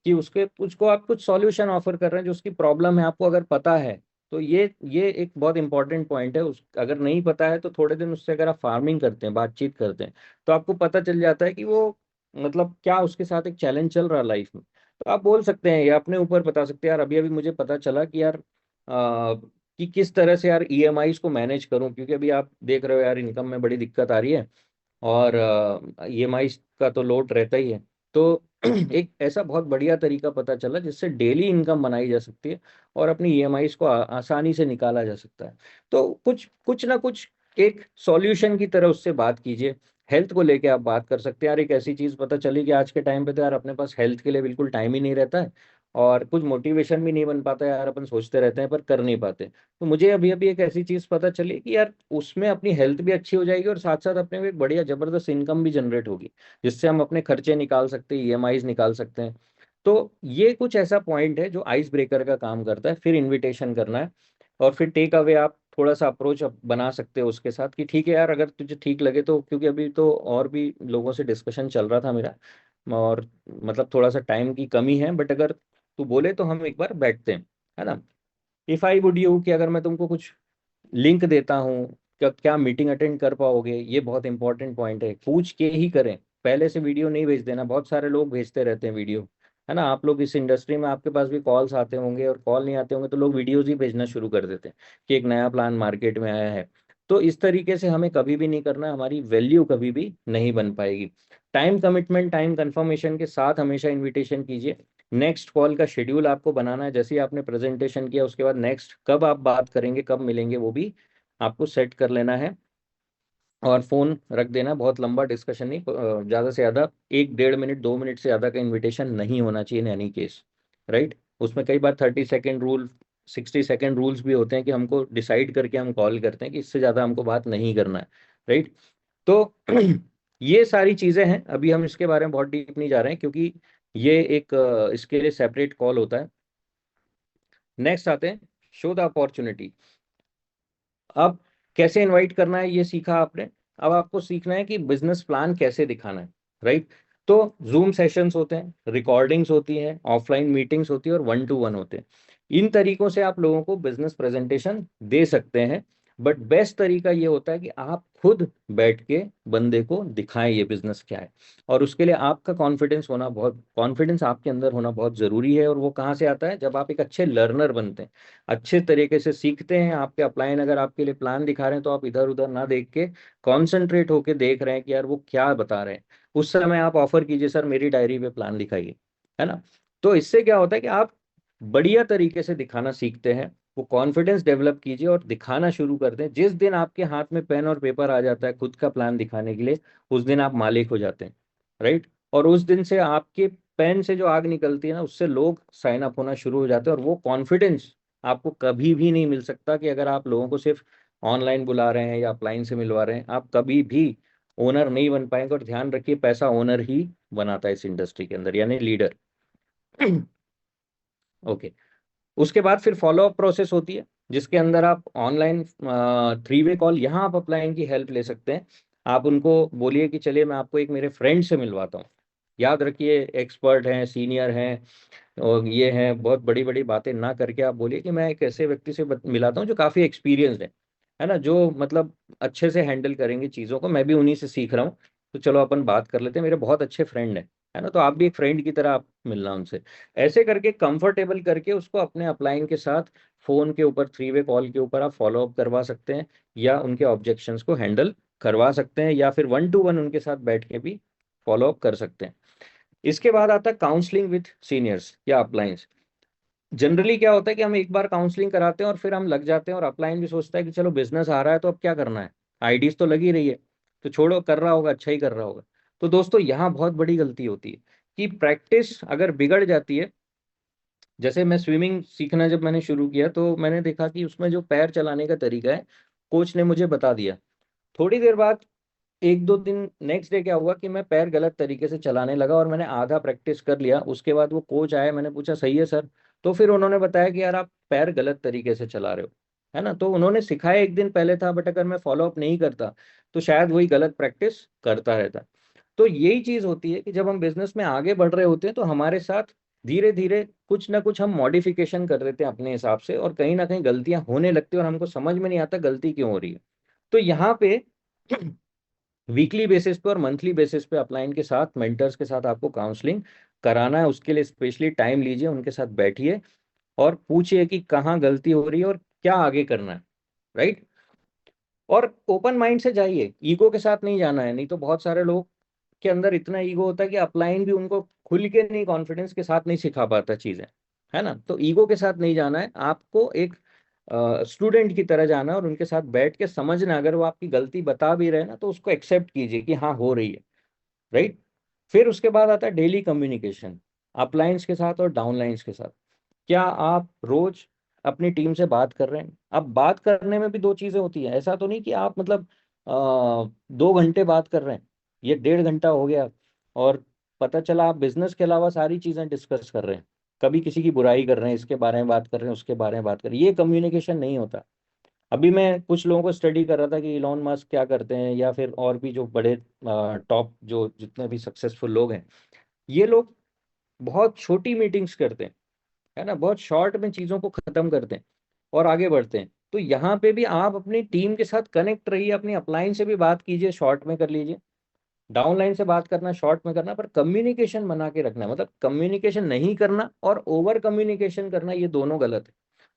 कि उसको आप कुछ सॉल्यूशन ऑफर कर रहे हैं, जो उसकी प्रॉब्लम है आपको अगर पता है। तो ये एक बहुत इंपॉर्टेंट पॉइंट है। अगर नहीं पता है तो थोड़े दिन उससे अगर आप फार्मिंग करते हैं, बातचीत करते हैं, तो आपको पता चल जाता है कि वो मतलब क्या उसके साथ एक चैलेंज चल रहा है लाइफ में। तो आप बोल सकते हैं या अपने ऊपर बता सकते हैं, यार अभी अभी मुझे पता चला कि यार कि किस तरह से यार ईएमआईज को मैनेज करूं, क्योंकि अभी आप देख रहे हो यार इनकम में बड़ी दिक्कत आ रही है, और ईएमआई का तो लोड रहता ही है। तो एक ऐसा बहुत बढ़िया तरीका पता चला जिससे डेली इनकम बनाई जा सकती है, और अपनी ईएमआईज को आसानी से निकाला जा सकता है। तो कुछ कुछ ना कुछ एक सॉल्यूशन की तरह उससे बात कीजिए। हेल्थ को लेके आप बात कर सकते हैं। यार एक ऐसी चीज पता चली कि आज के टाइम पे तो यार अपने पास हेल्थ के लिए बिल्कुल टाइम ही नहीं रहता है, और कुछ मोटिवेशन भी नहीं बन पाता है। यार अपन सोचते रहते हैं पर कर नहीं पाते। तो मुझे अभी अभी एक ऐसी चीज पता चली कि यार उसमें अपनी हेल्थ भी अच्छी हो जाएगी, और साथ साथ अपने को एक बढ़िया जबरदस्त इनकम भी जनरेट होगी, जिससे हम अपने खर्चे निकाल सकते हैं, ईएमआईज निकाल सकते हैं। तो ये कुछ ऐसा पॉइंट है जो आइस ब्रेकर का काम करता है। फिर इनविटेशन करना है, और फिर टेक अवे आप थोड़ा सा अप्रोच बना सकते हो उसके साथ कि ठीक है यार, अगर तुझे ठीक लगे तो, क्योंकि अभी तो और भी लोगों से डिस्कशन चल रहा था मेरा, और मतलब थोड़ा सा टाइम की कमी है, बट अगर तू बोले तो हम एक बार बैठते हैं, है ना। इफ आई वुड यू, कि अगर मैं तुमको कुछ लिंक देता हूँ, क्या मीटिंग अटेंड कर पाओगे। ये बहुत इंपॉर्टेंट पॉइंट है, पूछ के ही करें। पहले से वीडियो नहीं भेज देना, बहुत सारे लोग भेजते रहते हैं वीडियो, है ना। आप लोग इस इंडस्ट्री में, आपके पास भी कॉल्स आते होंगे, और कॉल नहीं आते होंगे तो लोग वीडियोज ही भेजना शुरू कर देते हैं कि एक नया प्लान मार्केट में आया है। तो इस तरीके से हमें कभी भी नहीं करना, हमारी वैल्यू कभी भी नहीं बन पाएगी। टाइम कमिटमेंट, टाइम कंफर्मेशन के साथ हमेशा इन्विटेशन कीजिए। नेक्स्ट कॉल का शेड्यूल आपको बनाना है, जैसे ही आपने प्रेजेंटेशन किया उसके बाद नेक्स्ट कब आप बात करेंगे, कब मिलेंगे, वो भी आपको सेट कर लेना है। और फोन रख देना, बहुत लंबा डिस्कशन नहीं, ज्यादा से ज्यादा 1 डेढ़ मिनट 2 मिनट से ज्यादा का इनविटेशन नहीं होना चाहिए इन एनी केस, राइट। उसमें कई बार 30 सेकेंड रूल, 60 सेकेंड रूल्स भी होते हैं कि हमको डिसाइड करके हम कॉल करते हैं कि इससे ज्यादा हमको बात नहीं करना है, राइट। तो ये सारी चीजें हैं। अभी हम इसके बारे में बहुत डीप नहीं जा रहे हैं, क्योंकि ये एक इसके लिए सेपरेट कॉल होता है। नेक्स्ट आते हैं, शो द अपॉर्चुनिटी। अब कैसे इनवाइट करना है ये सीखा आपने। अब आपको सीखना है कि बिजनेस प्लान कैसे दिखाना है, राइट। तो जूम सेशंस होते हैं, रिकॉर्डिंग्स होती है, ऑफलाइन मीटिंग्स होती है, और 1-to-1 होते हैं। इन तरीकों से आप लोगों को बिजनेस प्रेजेंटेशन दे सकते हैं। बट बेस्ट तरीका ये होता है कि आप खुद बैठ के बंदे को दिखाएं ये बिजनेस क्या है, और उसके लिए आपका कॉन्फिडेंस आपके अंदर होना बहुत जरूरी है। और वो कहाँ से आता है? जब आप एक अच्छे लर्नर बनते हैं, अच्छे तरीके से सीखते हैं। आपके अपलाइन अगर आपके लिए प्लान दिखा रहे हैं तो आप इधर उधर ना देख के कॉन्सेंट्रेट होके देख रहे हैं कि यार वो क्या बता रहे हैं, उस समय आप ऑफर कीजिए, सर मेरी डायरी पे प्लान दिखाइए, है ना। तो इससे क्या होता है कि आप बढ़िया तरीके से दिखाना सीखते हैं, वो कॉन्फिडेंस डेवलप कीजिए और दिखाना शुरू कर दें। जिस दिन आपके हाथ में पेन और पेपर आ जाता है खुद का प्लान दिखाने के लिए, उस दिन आप मालिक हो जाते हैं, राइट। और उस दिन से आपके पेन से जो आग निकलती है ना, उससे लोग साइन अप होना शुरू हो जाते हैं। और वो कॉन्फिडेंस आपको कभी भी नहीं मिल सकता कि अगर आप लोगों को सिर्फ ऑनलाइन बुला रहे हैं या अपलाइन से मिलवा रहे हैं, आप कभी भी ओनर नहीं बन पाएंगे। और ध्यान रखिए, पैसा ओनर ही बनाता है इस इंडस्ट्री के अंदर, यानी लीडर। ओके। उसके बाद फिर फॉलो अप प्रोसेस होती है, जिसके अंदर आप ऑनलाइन 3 वे कॉल, यहाँ आप अपलाइन की हेल्प ले सकते हैं। आप उनको बोलिए कि चलिए मैं आपको एक मेरे फ्रेंड से मिलवाता हूँ। याद रखिए, एक्सपर्ट हैं, सीनियर हैं, और ये हैं, बहुत बड़ी बड़ी बातें ना करके आप बोलिए कि मैं एक ऐसे व्यक्ति से मिलाता हूँ जो काफ़ी एक्सपीरियंस्ड है ना, जो मतलब अच्छे से हैंडल करेंगे चीज़ों को, मैं भी उन्हीं से सीख रहा हूँ। तो चलो अपन बात कर लेते हैं, मेरे बहुत अच्छे फ्रेंड हैं, है ना। तो आप भी एक फ्रेंड की तरह आप मिलना उनसे। ऐसे करके कंफर्टेबल करके उसको अपने अपलाइन के साथ फोन के ऊपर 3 वे कॉल के ऊपर आप फॉलो अप करवा सकते हैं, या उनके ऑब्जेक्शंस को हैंडल करवा सकते हैं, या फिर 1 to 1 उनके साथ बैठ के भी फॉलो अप कर सकते हैं। इसके बाद आता है काउंसलिंग विथ सीनियर्स या अपलाइंस। जनरली क्या होता है कि हम एक बार काउंसलिंग कराते हैं और फिर हम लग जाते हैं, और अपलाइन भी सोचता है कि चलो बिजनेस आ रहा है तो अब क्या करना है, आईडीज तो लगी रही है, तो छोड़ो, कर रहा होगा, अच्छा ही कर रहा होगा। तो दोस्तों, यहाँ बहुत बड़ी गलती होती है कि प्रैक्टिस अगर बिगड़ जाती है। जैसे मैं स्विमिंग सीखना जब मैंने शुरू किया तो मैंने देखा कि उसमें जो पैर चलाने का तरीका है, कोच ने मुझे बता दिया। थोड़ी देर बाद, 1-2 दिन नेक्स्ट डे क्या हुआ कि मैं पैर गलत तरीके से चलाने लगा, और मैंने आधा प्रैक्टिस कर लिया। उसके बाद वो कोच आया, मैंने पूछा सही है सर? तो फिर उन्होंने बताया कि यार आप पैर गलत तरीके से चला रहे हो, है ना। तो उन्होंने सिखाया एक दिन पहले था, बट अगर मैं फॉलो अप नहीं करता तो शायद वही गलत प्रैक्टिस करता रहता। तो यही चीज होती है कि जब हम बिजनेस में आगे बढ़ रहे होते हैं तो हमारे साथ धीरे धीरे कुछ ना कुछ हम मॉडिफिकेशन कर देते हैं अपने हिसाब से, और कहीं ना कहीं गलतियां होने लगती है और हमको समझ में नहीं आता गलती क्यों हो रही है। तो यहाँ पे वीकली बेसिस पे और मंथली बेसिस पे अपलाइन के साथ, मेंटर्स के साथ आपको काउंसलिंग कराना है। उसके लिए स्पेशली टाइम लीजिए, उनके साथ बैठिए और पूछिए कि कहाँ गलती हो रही है और क्या आगे करना है, राइट। और ओपन माइंड से जाइए, ईगो के साथ नहीं जाना है। नहीं तो बहुत सारे लोग के अंदर इतना ईगो होता है कि अपलाइन भी उनको खुल के नहीं, कॉन्फिडेंस के साथ नहीं सिखा पाता चीजें, है ना। तो ईगो के साथ नहीं जाना है, आपको एक स्टूडेंट की तरह जाना है और उनके साथ बैठ के समझना। अगर वो आपकी गलती बता भी रहे ना, तो उसको एक्सेप्ट कीजिए कि हाँ हो रही है, राइट। फिर उसके बाद आता है डेली कम्युनिकेशन, अपलाइंस के साथ और डाउनलाइंस के साथ। क्या आप रोज अपनी टीम से बात कर रहे हैं? अब बात करने में भी दो चीजें होती हैं। ऐसा तो नहीं कि आप मतलब 2 घंटे बात कर रहे हैं, ये 1.5 घंटा हो गया, और पता चला आप बिजनेस के अलावा सारी चीजें डिस्कस कर रहे हैं, कभी किसी की बुराई कर रहे हैं, इसके बारे में बात कर रहे हैं, उसके बारे में बात कर रहे हैं। ये कम्युनिकेशन नहीं होता। अभी मैं कुछ लोगों को स्टडी कर रहा था कि इलॉन मस्क क्या करते हैं, या फिर और भी जो बड़े टॉप जो जितने भी सक्सेसफुल लोग हैं, ये लोग बहुत छोटी मीटिंग्स करते हैं, है ना, बहुत शॉर्ट में चीजों को खत्म करते हैं और आगे बढ़ते हैं। तो यहाँ पे भी आप अपनी टीम के साथ कनेक्ट रहिए, अपनी अपलाइन से भी बात कीजिए, शॉर्ट में कर लीजिए। डाउनलाइन से बात करना, शॉर्ट में करना, पर कम्युनिकेशन बना के रखना। मतलब कम्युनिकेशन नहीं करना और ओवर कम्युनिकेशन करना, ये दोनों गलत है।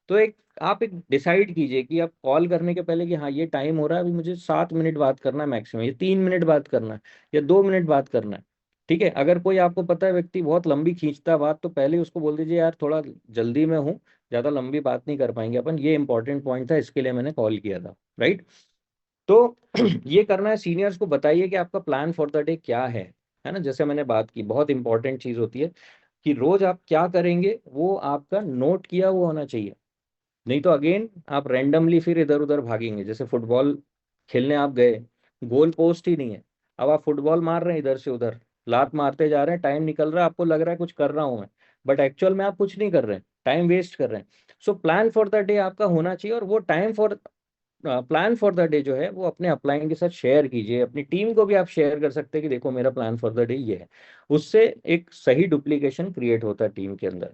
तो आप एक डिसाइड कीजिए कि आप कॉल करने के पहले कि हाँ ये टाइम हो रहा है, अभी मुझे 7 मिनट बात करना है मैक्सिमम, ये 3 मिनट बात करना है, या 2 मिनट बात करना है। ठीक है, अगर कोई आपको पता है व्यक्ति बहुत लंबी खींचता है बात, तो पहले उसको बोल दीजिए यार थोड़ा जल्दी में हूँ, ज्यादा लंबी बात नहीं कर पाएंगे अपन, ये इंपॉर्टेंट पॉइंट था, इसके लिए मैंने कॉल किया था, राइट। तो ये करना है। सीनियर्स को बताइए कि आपका प्लान फॉर द डे क्या है ना। जैसे मैंने बात की, बहुत इंपॉर्टेंट चीज होती है कि रोज आप क्या करेंगे वो आपका नोट किया हुआ होना चाहिए। नहीं तो अगेन आप रैंडमली फिर इधर उधर भागेंगे। जैसे फुटबॉल खेलने आप गए, गोल पोस्ट ही नहीं है, अब आप फुटबॉल मार रहे हैं इधर से उधर, लात मारते जा रहे हैं, टाइम निकल रहा है, आपको लग रहा है कुछ कर रहा हूं मैं, बट एक्चुअल में आप कुछ नहीं कर रहे हैं, टाइम वेस्ट कर रहे हैं। So plan for the day आपका होना चाहिए, और वो time for plan for the day जो है वो अपने अपलाइन के साथ शेयर कीजिए। अपनी टीम को भी आप शेयर कर सकते हैं कि देखो मेरा प्लान फॉर द डे ये है। उससे एक सही डुप्लीकेशन क्रिएट होता है टीम के अंदर।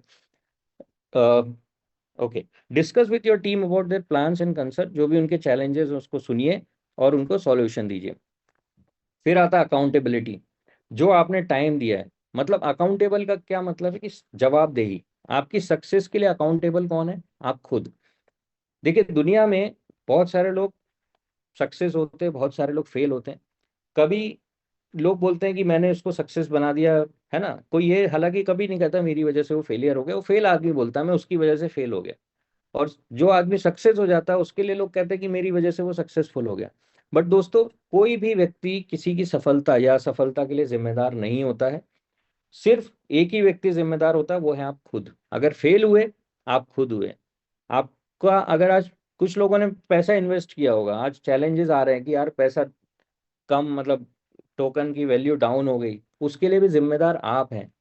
Okay, discuss with your team about their plans and concern, जो भी उनके चैलेंजेस उसको सुनिए और उनको सॉल्यूशन दीजिए। फिर आता अकाउंटेबिलिटी, जो आपने टाइम दिया है, मतलब अकाउंटेबल का क्या मतलब है कि जवाबदेही। आपकी सक्सेस के लिए अकाउंटेबल कौन है? आप खुद। देखिए दुनिया में बहुत सारे लोग सक्सेस होते हैं, बहुत सारे लोग फेल होते हैं। कभी लोग बोलते हैं कि मैंने उसको सक्सेस बना दिया, है ना, कोई ये हालांकि कभी नहीं कहता मेरी वजह से वो फेलियर हो गया। वो फेल आदमी बोलता है मैं उसकी वजह से फेल हो गया। और जो आदमी सक्सेस हो जाता है उसके लिए लोग कहते हैं कि मेरी वजह से वो सक्सेसफुल हो गया। बट दोस्तों, कोई भी व्यक्ति किसी की सफलता या असफलता के लिए जिम्मेदार नहीं होता है। सिर्फ एक ही व्यक्ति जिम्मेदार होता है, वो है आप खुद। अगर फेल हुए, आप खुद हुए। आपका अगर आज कुछ लोगों ने पैसा इन्वेस्ट किया होगा, आज चैलेंजेस आ रहे हैं कि यार पैसा कम, मतलब टोकन की वैल्यू डाउन हो गई, उसके लिए भी जिम्मेदार आप हैं।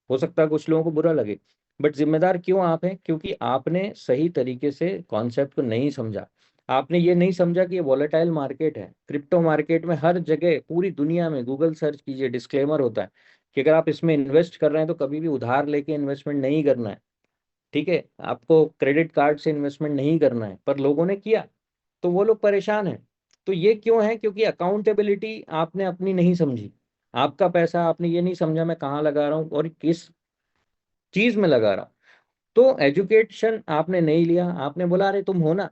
हो सकता है कुछ लोगों को बुरा लगे, बट जिम्मेदार क्यों आप हैं? क्योंकि आपने सही तरीके से कॉन्सेप्ट को नहीं समझा। आपने ये नहीं समझा कि ये वॉलेटाइल मार्केट है। क्रिप्टो मार्केट में हर जगह पूरी दुनिया में गूगल सर्च कीजिए, डिस्क्लेमर होता है कि अगर आप इसमें इन्वेस्ट कर रहे हैं तो कभी भी उधार लेके इन्वेस्टमेंट नहीं करना है। ठीक है, आपको क्रेडिट कार्ड से इन्वेस्टमेंट नहीं करना है। पर लोगों ने किया तो वो लोग परेशान हैं। तो ये क्यों है? क्योंकि अकाउंटेबिलिटी आपने अपनी नहीं समझी। आपका पैसा आपने ये नहीं समझा मैं कहाँ लगा रहा हूँ और किस चीज में लगा रहा हूँ। तो एजुकेशन आपने नहीं लिया। आपने बोला अरे तुम हो ना,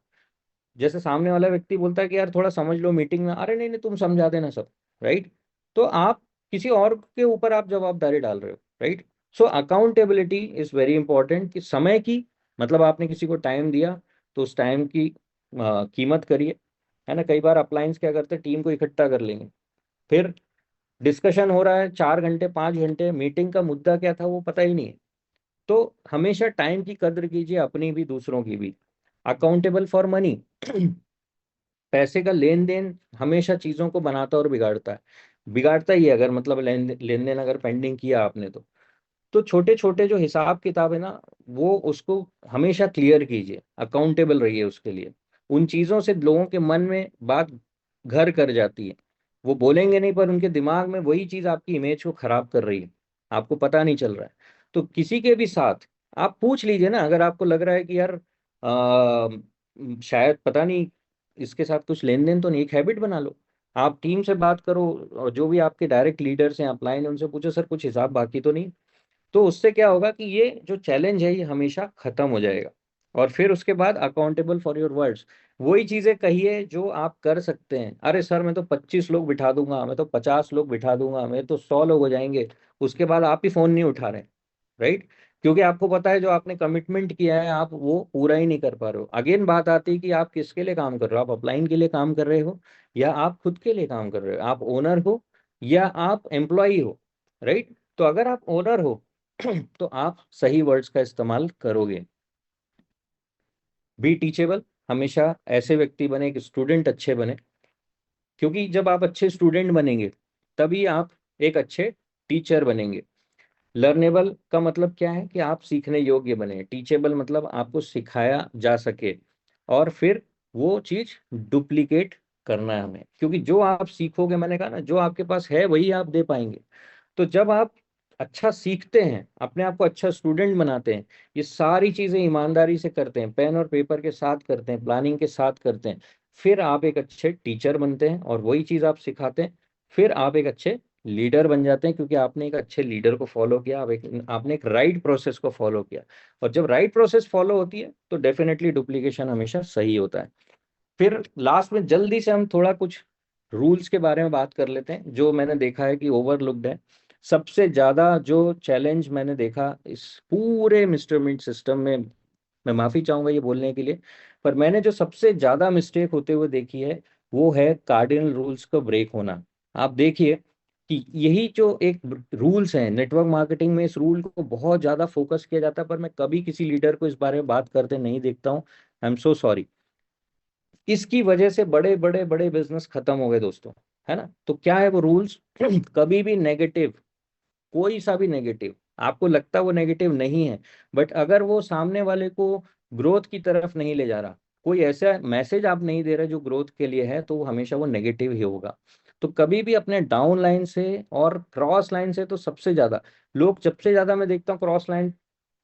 जैसे सामने वाला व्यक्ति बोलता है कि यार थोड़ा समझ लो मीटिंग में, अरे नहीं नहीं तुम समझा देना सब, राइट। तो आप किसी और के ऊपर आप जवाबदारी डाल रहे हो, right. So accountability is very important, कि समय की, मतलब आपने किसी को टाइम दिया तो उस टाइम की कीमत करिए, है ना। कई बार अपलायंस क्या करते हैं, टीम को इकट्ठा कर लेंगे, फिर डिस्कशन हो रहा है 4 घंटे 5 घंटे, मीटिंग का मुद्दा क्या था वो पता ही नहीं है। तो हमेशा टाइम की कद्र कीजिए, अपनी भी दूसरों की भी। अकाउंटेबल फॉर मनी, पैसे का लेन देन हमेशा चीजों को बनाता और बिगाड़ता है। बिगाड़ता ही है, अगर मतलब लेन देन अगर पेंडिंग किया आपने तो छोटे छोटे जो हिसाब किताब है ना, वो उसको हमेशा क्लियर कीजिए, अकाउंटेबल रहिए उसके लिए। उन चीजों से लोगों के मन में बात घर कर जाती है। वो बोलेंगे नहीं पर उनके दिमाग में वही चीज आपकी इमेज को खराब कर रही है, आपको पता नहीं चल रहा है। तो किसी के भी साथ आप पूछ लीजिए ना, अगर आपको लग रहा है कि यार शायद पता नहीं इसके साथ कुछ लेन देन तो नहीं, एक हैबिट बना लो। आप टीम से बात करो और जो भी आपके डायरेक्ट लीडर्स हैं अपलाइन, उनसे पूछो सर कुछ हिसाब बाकी तो नहीं। तो उससे क्या होगा कि ये जो चैलेंज है ये हमेशा खत्म हो जाएगा। और फिर उसके बाद अकाउंटेबल फॉर योर वर्ड्स, वही चीजें कहिए जो आप कर सकते हैं। अरे सर मैं तो 25 लोग बिठा दूंगा, मैं तो 50 लोग बिठा दूंगा, मैं तो 100 लोग हो जाएंगे। उसके बाद आप ही फोन नहीं उठा रहे, राइट। क्योंकि आपको पता है जो आपने कमिटमेंट किया है आप वो पूरा ही नहीं कर पा रहे हो। अगेन बात आती है कि आप किसके लिए काम कर रहे हो, आप अपलाइन के लिए काम कर रहे हो या आप खुद के लिए काम कर रहे हो, आप ओनर हो या आप एम्प्लॉई हो, राइट। तो अगर आप ओनर हो तो आप सही वर्ड्स का इस्तेमाल करोगे। बी टीचेबल, हमेशा ऐसे व्यक्ति बने कि स्टूडेंट अच्छे बने, क्योंकि जब आप अच्छे स्टूडेंट बनेंगे तभी आप एक अच्छे टीचर बनेंगे। लर्नेबल का मतलब क्या है कि आप सीखने योग्य बने। टीचेबल मतलब आपको सिखाया जा सके और फिर वो चीज डुप्लीकेट करना है हमें, क्योंकि जो आप सीखोगे, मैंने कहा ना, जो आपके पास है वही आप दे पाएंगे। तो जब आप अच्छा सीखते हैं, अपने आप को अच्छा स्टूडेंट बनाते हैं, ये सारी चीजें ईमानदारी से करते हैं, पेन और पेपर के साथ करते हैं, प्लानिंग के साथ करते हैं, फिर आप एक अच्छे टीचर बनते हैं और वही चीज आप सिखाते हैं। फिर आप एक अच्छे लीडर बन जाते हैं, क्योंकि आपने एक अच्छे लीडर को फॉलो किया, आपने एक राइट प्रोसेस को फॉलो किया। और जब राइट प्रोसेस फॉलो होती है तो डेफिनेटली डुप्लीकेशन हमेशा सही होता है। फिर लास्ट में जल्दी से हम थोड़ा कुछ रूल्स के बारे में बात कर लेते हैं, जो मैंने देखा है कि ओवरलुक्ड है। सबसे ज्यादा जो चैलेंज मैंने देखा इस पूरे मिस्टर मिंट सिस्टम में, मैं माफी चाहूंगा ये बोलने के लिए, पर मैंने जो सबसे ज्यादा मिस्टेक होते हुए देखी है वो है कार्डिनल रूल्स का ब्रेक होना। आप देखिए कि यही जो एक रूल्स हैं नेटवर्क मार्केटिंग में, इस रूल को बहुत ज्यादा फोकस किया जाता है, पर मैं कभी किसी लीडर को इस बारे में बात करते नहीं देखता हूँ। I am so sorry. इसकी वजह से बड़े बड़े बड़े बिजनेस खत्म हो गए दोस्तों, है ना। तो क्या है वो रूल्स? कभी भी नेगेटिव, कोई सा भी नेगेटिव, आपको लगता है वो नेगेटिव नहीं है, बट अगर वो सामने वाले को ग्रोथ की तरफ नहीं ले जा रहा, कोई ऐसा मैसेज आप नहीं दे रहे जो ग्रोथ के लिए है, तो वो हमेशा वो नेगेटिव ही होगा। तो कभी भी अपने डाउन लाइन से और क्रॉस लाइन से, तो सबसे ज्यादा लोग, सबसे ज्यादा मैं देखता हूँ क्रॉस लाइन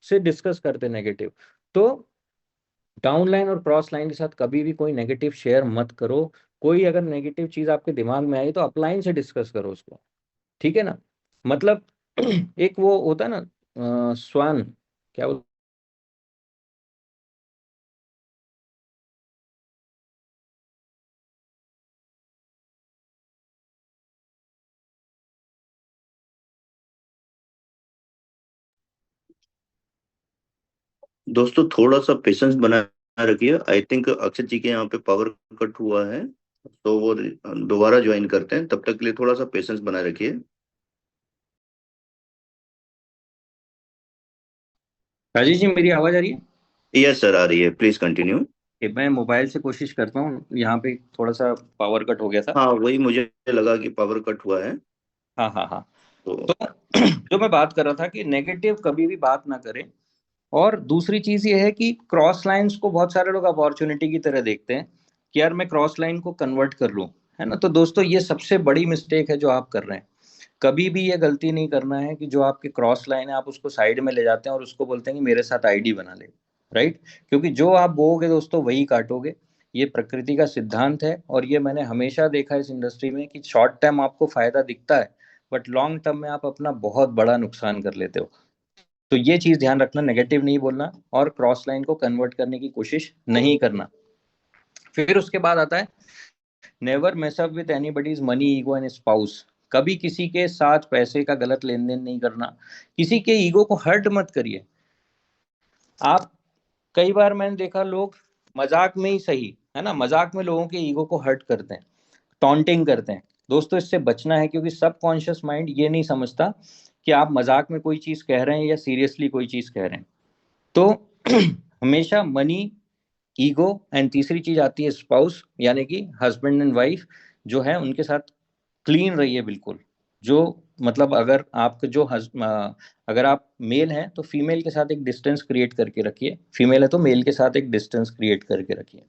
से डिस्कस करते नेगेटिव। तो डाउन लाइन और क्रॉस लाइन के साथ कभी भी कोई नेगेटिव शेयर मत करो। कोई अगर नेगेटिव चीज आपके दिमाग में आई तो अपलाइन से डिस्कस करो उसको, ठीक है ना। मतलब एक वो होता है ना स्वान, क्या दोस्तों थोड़ा सा पेशेंस बनाए रखिए। आई थिंक अक्षय जी के यहाँ पे पावर कट हुआ है, तो वो दोबारा ज्वाइन करते हैं। तब तक के लिए थोड़ा सा पेशेंस बनाए रखिए। राजेश जी, मेरी आवाज आ रही है? यस सर, आ रही है, प्लीज कंटिन्यू। कि मैं मोबाइल से कोशिश करता हूँ, यहाँ पे थोड़ा सा पावर कट हो गया था। हाँ, वही मुझे लगा कि पावर कट हुआ है। हाँ हाँ हाँ। तो तो जो मैं बात कर रहा था कि नेगेटिव कभी भी बात ना करें। और दूसरी चीज ये है कि क्रॉस लाइंस को बहुत सारे लोग अपॉर्चुनिटी की तरह देखते हैं कि यार मैं क्रॉस लाइन को कन्वर्ट कर लूं, है ना। तो दोस्तों ये सबसे बड़ी मिस्टेक है जो आप कर रहे हैं। कभी भी ये गलती नहीं करना है कि जो आपके क्रॉस लाइन है आप उसको साइड में ले जाते हैं और उसको बोलते हैं कि मेरे साथ आईडी बना ले। राइट। क्योंकि जो आप बोओगे दोस्तों वही काटोगे। ये प्रकृति का सिद्धांत है, और ये मैंने हमेशा देखा है इस इंडस्ट्री में कि शॉर्ट टर्म आपको फायदा दिखता है, बट लॉन्ग टर्म में आप अपना बहुत बड़ा नुकसान कर लेते हो। तो ये चीज ध्यान रखना, नेगेटिव नहीं बोलना और क्रॉस लाइन को कन्वर्ट करने की कोशिश नहीं करना। फिर उसके बाद आता है never mess up with anybody's money ego and spouse. कभी किसी के साथ पैसे का गलत लेन देन नहीं करना। किसी के ईगो को हर्ट मत करिए आप। कई बार मैंने देखा लोग मजाक में ही सही, है ना, मजाक में लोगों के ईगो को हर्ट करते हैं, टॉन्टिंग करते हैं। दोस्तों इससे बचना है, क्योंकि सबकॉन्शियस माइंड ये नहीं समझता कि आप मजाक में कोई चीज कह रहे हैं या सीरियसली कोई चीज कह रहे हैं। तो हमेशा मनी, ईगो एंड तीसरी चीज आती है स्पाउस, यानी कि हस्बैंड एंड वाइफ जो है उनके साथ क्लीन रहिए बिल्कुल। जो मतलब अगर आपके अगर आप मेल हैं तो फीमेल के साथ एक डिस्टेंस क्रिएट करके रखिए, फीमेल है तो मेल के साथ एक डिस्टेंस क्रिएट करके रखिए।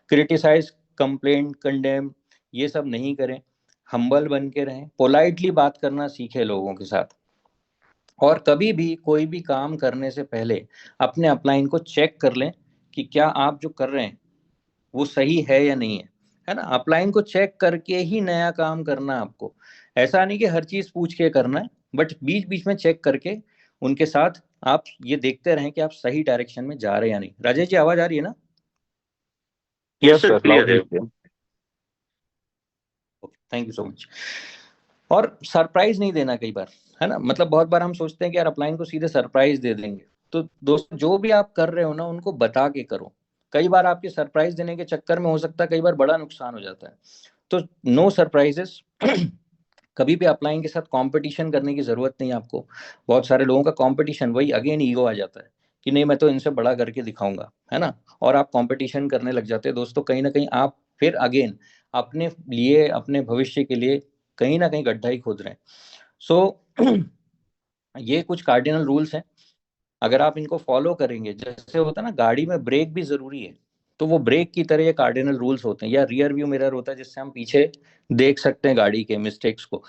क्रिटिसाइज, कंप्लेंट, कंडेम ये सब नहीं करें। हम्बल बन के रहें, पोलाइटली बात करना सीखे लोगों के साथ। और कभी भी कोई भी काम करने से पहले अपने अपलाइन को चेक कर लें कि क्या आप जो कर रहे हैं वो सही है या नहीं है ना। अपलाइन को चेक करके ही नया काम करना है आपको। ऐसा नहीं कि हर चीज पूछ के करना है, बट बीच बीच में चेक करके उनके साथ आप ये देखते रहें कि आप सही डायरेक्शन में जा रहे हैं या नहीं। राजेश जी, आवाज आ रही है ना? Yes yes sir, sir, clear loud है। And clear. Thank you so much. और सरप्राइज नहीं देना कई बार, है ना। मतलब बहुत बार हम सोचते हैं कि यार अपलाइन को सीधे सरप्राइज दे देंगे। तो दोस्तों जो भी आप कर रहे हो ना उनको बता के करो। कई बार आपके सरप्राइज देने के चक्कर में हो सकता है कई बार बड़ा नुकसान हो जाता है। तो नो सरप्राइजेस। कभी भी अपलाइन के साथ कंपटीशन करने की जरूरत नहीं है आपको। बहुत सारे लोगों का कंपटीशन, वही अगेन ईगो आ जाता है कि नहीं मैं तो इनसे बड़ा करके दिखाऊंगा, है ना। और आप कंपटीशन करने लग जाते हैं दोस्तों, कहीं ना कहीं आप फिर अगेन अपने लिए, अपने भविष्य के लिए कहीं ना कहीं गड्ढा ही खोद रहे हैं। सो ये कुछ कार्डिनल रूल्स हैं। अगर आप इनको फॉलो करेंगे, जैसे होता है ना गाड़ी में ब्रेक भी जरूरी है, तो वो ब्रेक की तरह ये कार्डिनल रूल्स होते हैं, या रियर व्यू मिरर होता है जिससे हम पीछे देख सकते हैं गाड़ी के मिस्टेक्स को।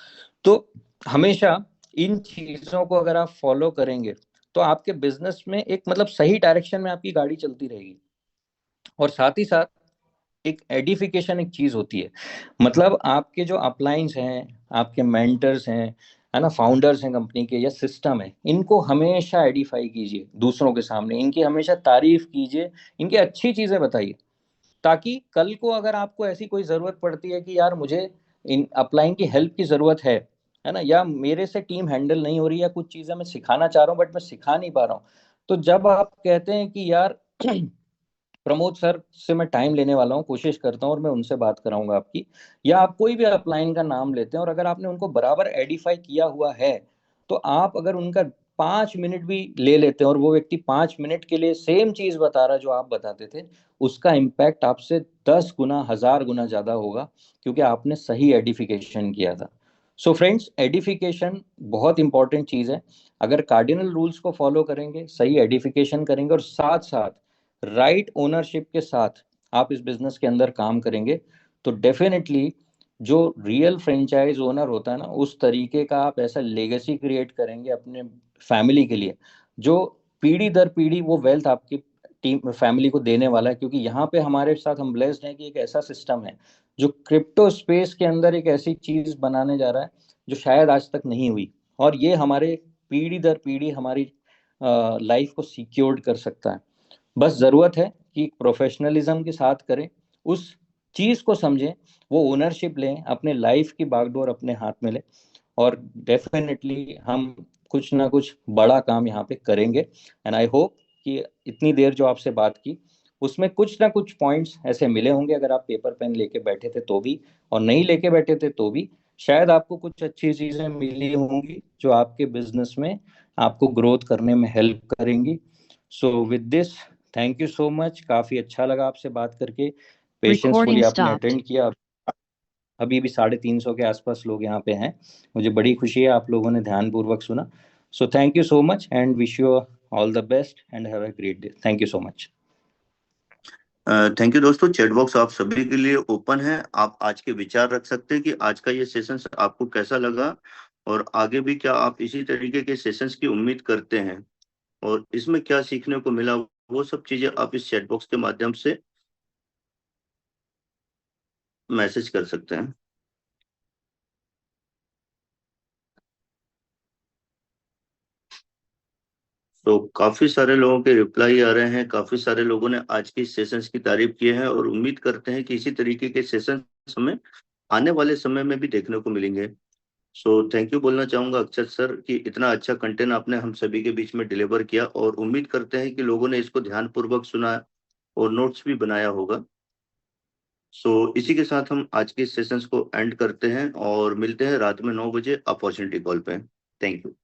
तो हमेशा इन चीजों को अगर आप फॉलो करेंगे तो आपके बिजनेस में एक मतलब सही डायरेक्शन में आपकी गाड़ी चलती रहेगी। और साथ ही साथ एक एडिफिकेशन एक चीज होती है। मतलब आपके जो अपलाइंस हैं, आपके मेंटर्स हैं, है ना, फाउंडर्स हैं कंपनी के या सिस्टम है, इनको हमेशा एडिफाई कीजिए दूसरों के सामने, इनकी हमेशा तारीफ कीजिए, इनकी अच्छी चीजें बताइए। ताकि कल को अगर आपको ऐसी कोई जरूरत पड़ती है कि यार मुझे इन अपलाइन की हेल्प की जरूरत है ना, या मेरे से टीम हैंडल नहीं हो रही, या कुछ चीजें मैं सिखाना चाह रहा हूँ बट मैं सिखा नहीं पा रहा हूँ, तो जब आप कहते हैं कि यार प्रमोद सर से मैं टाइम लेने वाला हूँ, कोशिश करता हूँ और मैं उनसे बात कराऊंगा आपकी, या आप कोई भी अपलाइन का नाम लेते हैं और अगर आपने उनको बराबर एडिफाई किया हुआ है, तो आप अगर उनका 5 मिनट भी ले लेते हैं और वो व्यक्ति 5 मिनट के लिए सेम चीज बता रहा है जो आप बताते थे, उसका इम्पैक्ट आपसे 10 गुना, 1000 गुना ज्यादा होगा, क्योंकि आपने सही एडिफिकेशन किया था। सो फ्रेंड्स, एडिफिकेशन बहुत इंपॉर्टेंट चीज है। अगर कार्डिनल रूल्स को फॉलो करेंगे, सही एडिफिकेशन करेंगे और साथ साथ राइट ओनरशिप के साथ आप इस बिजनेस के अंदर काम करेंगे, तो डेफिनेटली जो रियल फ्रेंचाइज ओनर होता है ना, उस तरीके का आप ऐसा लेगेसी क्रिएट करेंगे अपने फैमिली के लिए, जो पीढ़ी दर पीढ़ी वो वेल्थ आपकी टीम फैमिली को देने वाला है, क्योंकि यहाँ पे हमारे साथ हम ब्लेस्ड हैं कि एक ऐसा सिस्टम है जो क्रिप्टो स्पेस के अंदर एक ऐसी चीज बनाने जा रहा है जो शायद आज तक नहीं हुई, और ये हमारे पीढ़ी दर पीढ़ी हमारी लाइफ को सिक्योर्ड कर सकता है। बस जरूरत है कि प्रोफेशनलिज्म के साथ करें, उस चीज को समझें, वो ओनरशिप लें, अपने लाइफ की बागडोर अपने हाथ में लें, और डेफिनेटली हम कुछ ना कुछ बड़ा काम यहाँ पे करेंगे। एंड आई होप कि इतनी देर जो आपसे बात की उसमें कुछ ना कुछ पॉइंट्स ऐसे मिले होंगे, अगर आप पेपर पेन लेके बैठे थे तो भी, और नहीं लेके बैठे थे तो भी, शायद आपको कुछ अच्छी चीजें मिली होंगी जो आपके बिजनेस में आपको ग्रोथ करने में हेल्प करेंगी। So with this, thank you so much, काफी अच्छा लगा आपसे बात करके, पेशेंसफुली Recording आपने stopped. अटेंड किया। अभी भी 350 के आसपास लोग यहाँ पे हैं, मुझे बड़ी खुशी है आप लोगों ने ध्यानपूर्वक सुना। So thank you so much and wish you all the best and have a great day. Thank you so much. Thank you दोस्तों। चैट बॉक्स आप सभी के लिए ओपन है। आप आज के विचार रख सकते हैं कि आज का ये सेशन आपको कैसा लगा, और आगे भी क्या आप इसी तरीके के सेशंस की उम्मीद करते हैं, और इसमें क्या सीखने को मिला, वो सब चीजें आप इस चैट बॉक्स के माध्यम से मैसेज कर सकते हैं। तो काफी सारे लोगों के रिप्लाई आ रहे हैं, काफी सारे लोगों ने आज की सेशंस की तारीफ की है, और उम्मीद करते हैं कि इसी तरीके के सेशन हमें आने वाले समय में भी देखने को मिलेंगे। सो थैंक यू बोलना चाहूंगा अक्षत सर कि इतना अच्छा कंटेंट आपने हम सभी के बीच में डिलीवर किया, और उम्मीद करते हैं कि लोगों ने इसको ध्यानपूर्वक सुना और नोट्स भी बनाया होगा। सो इसी के साथ हम आज के सेशंस को एंड करते हैं और मिलते हैं रात में 9 बजे अपॉर्चुनिटी कॉल पे। Thank you.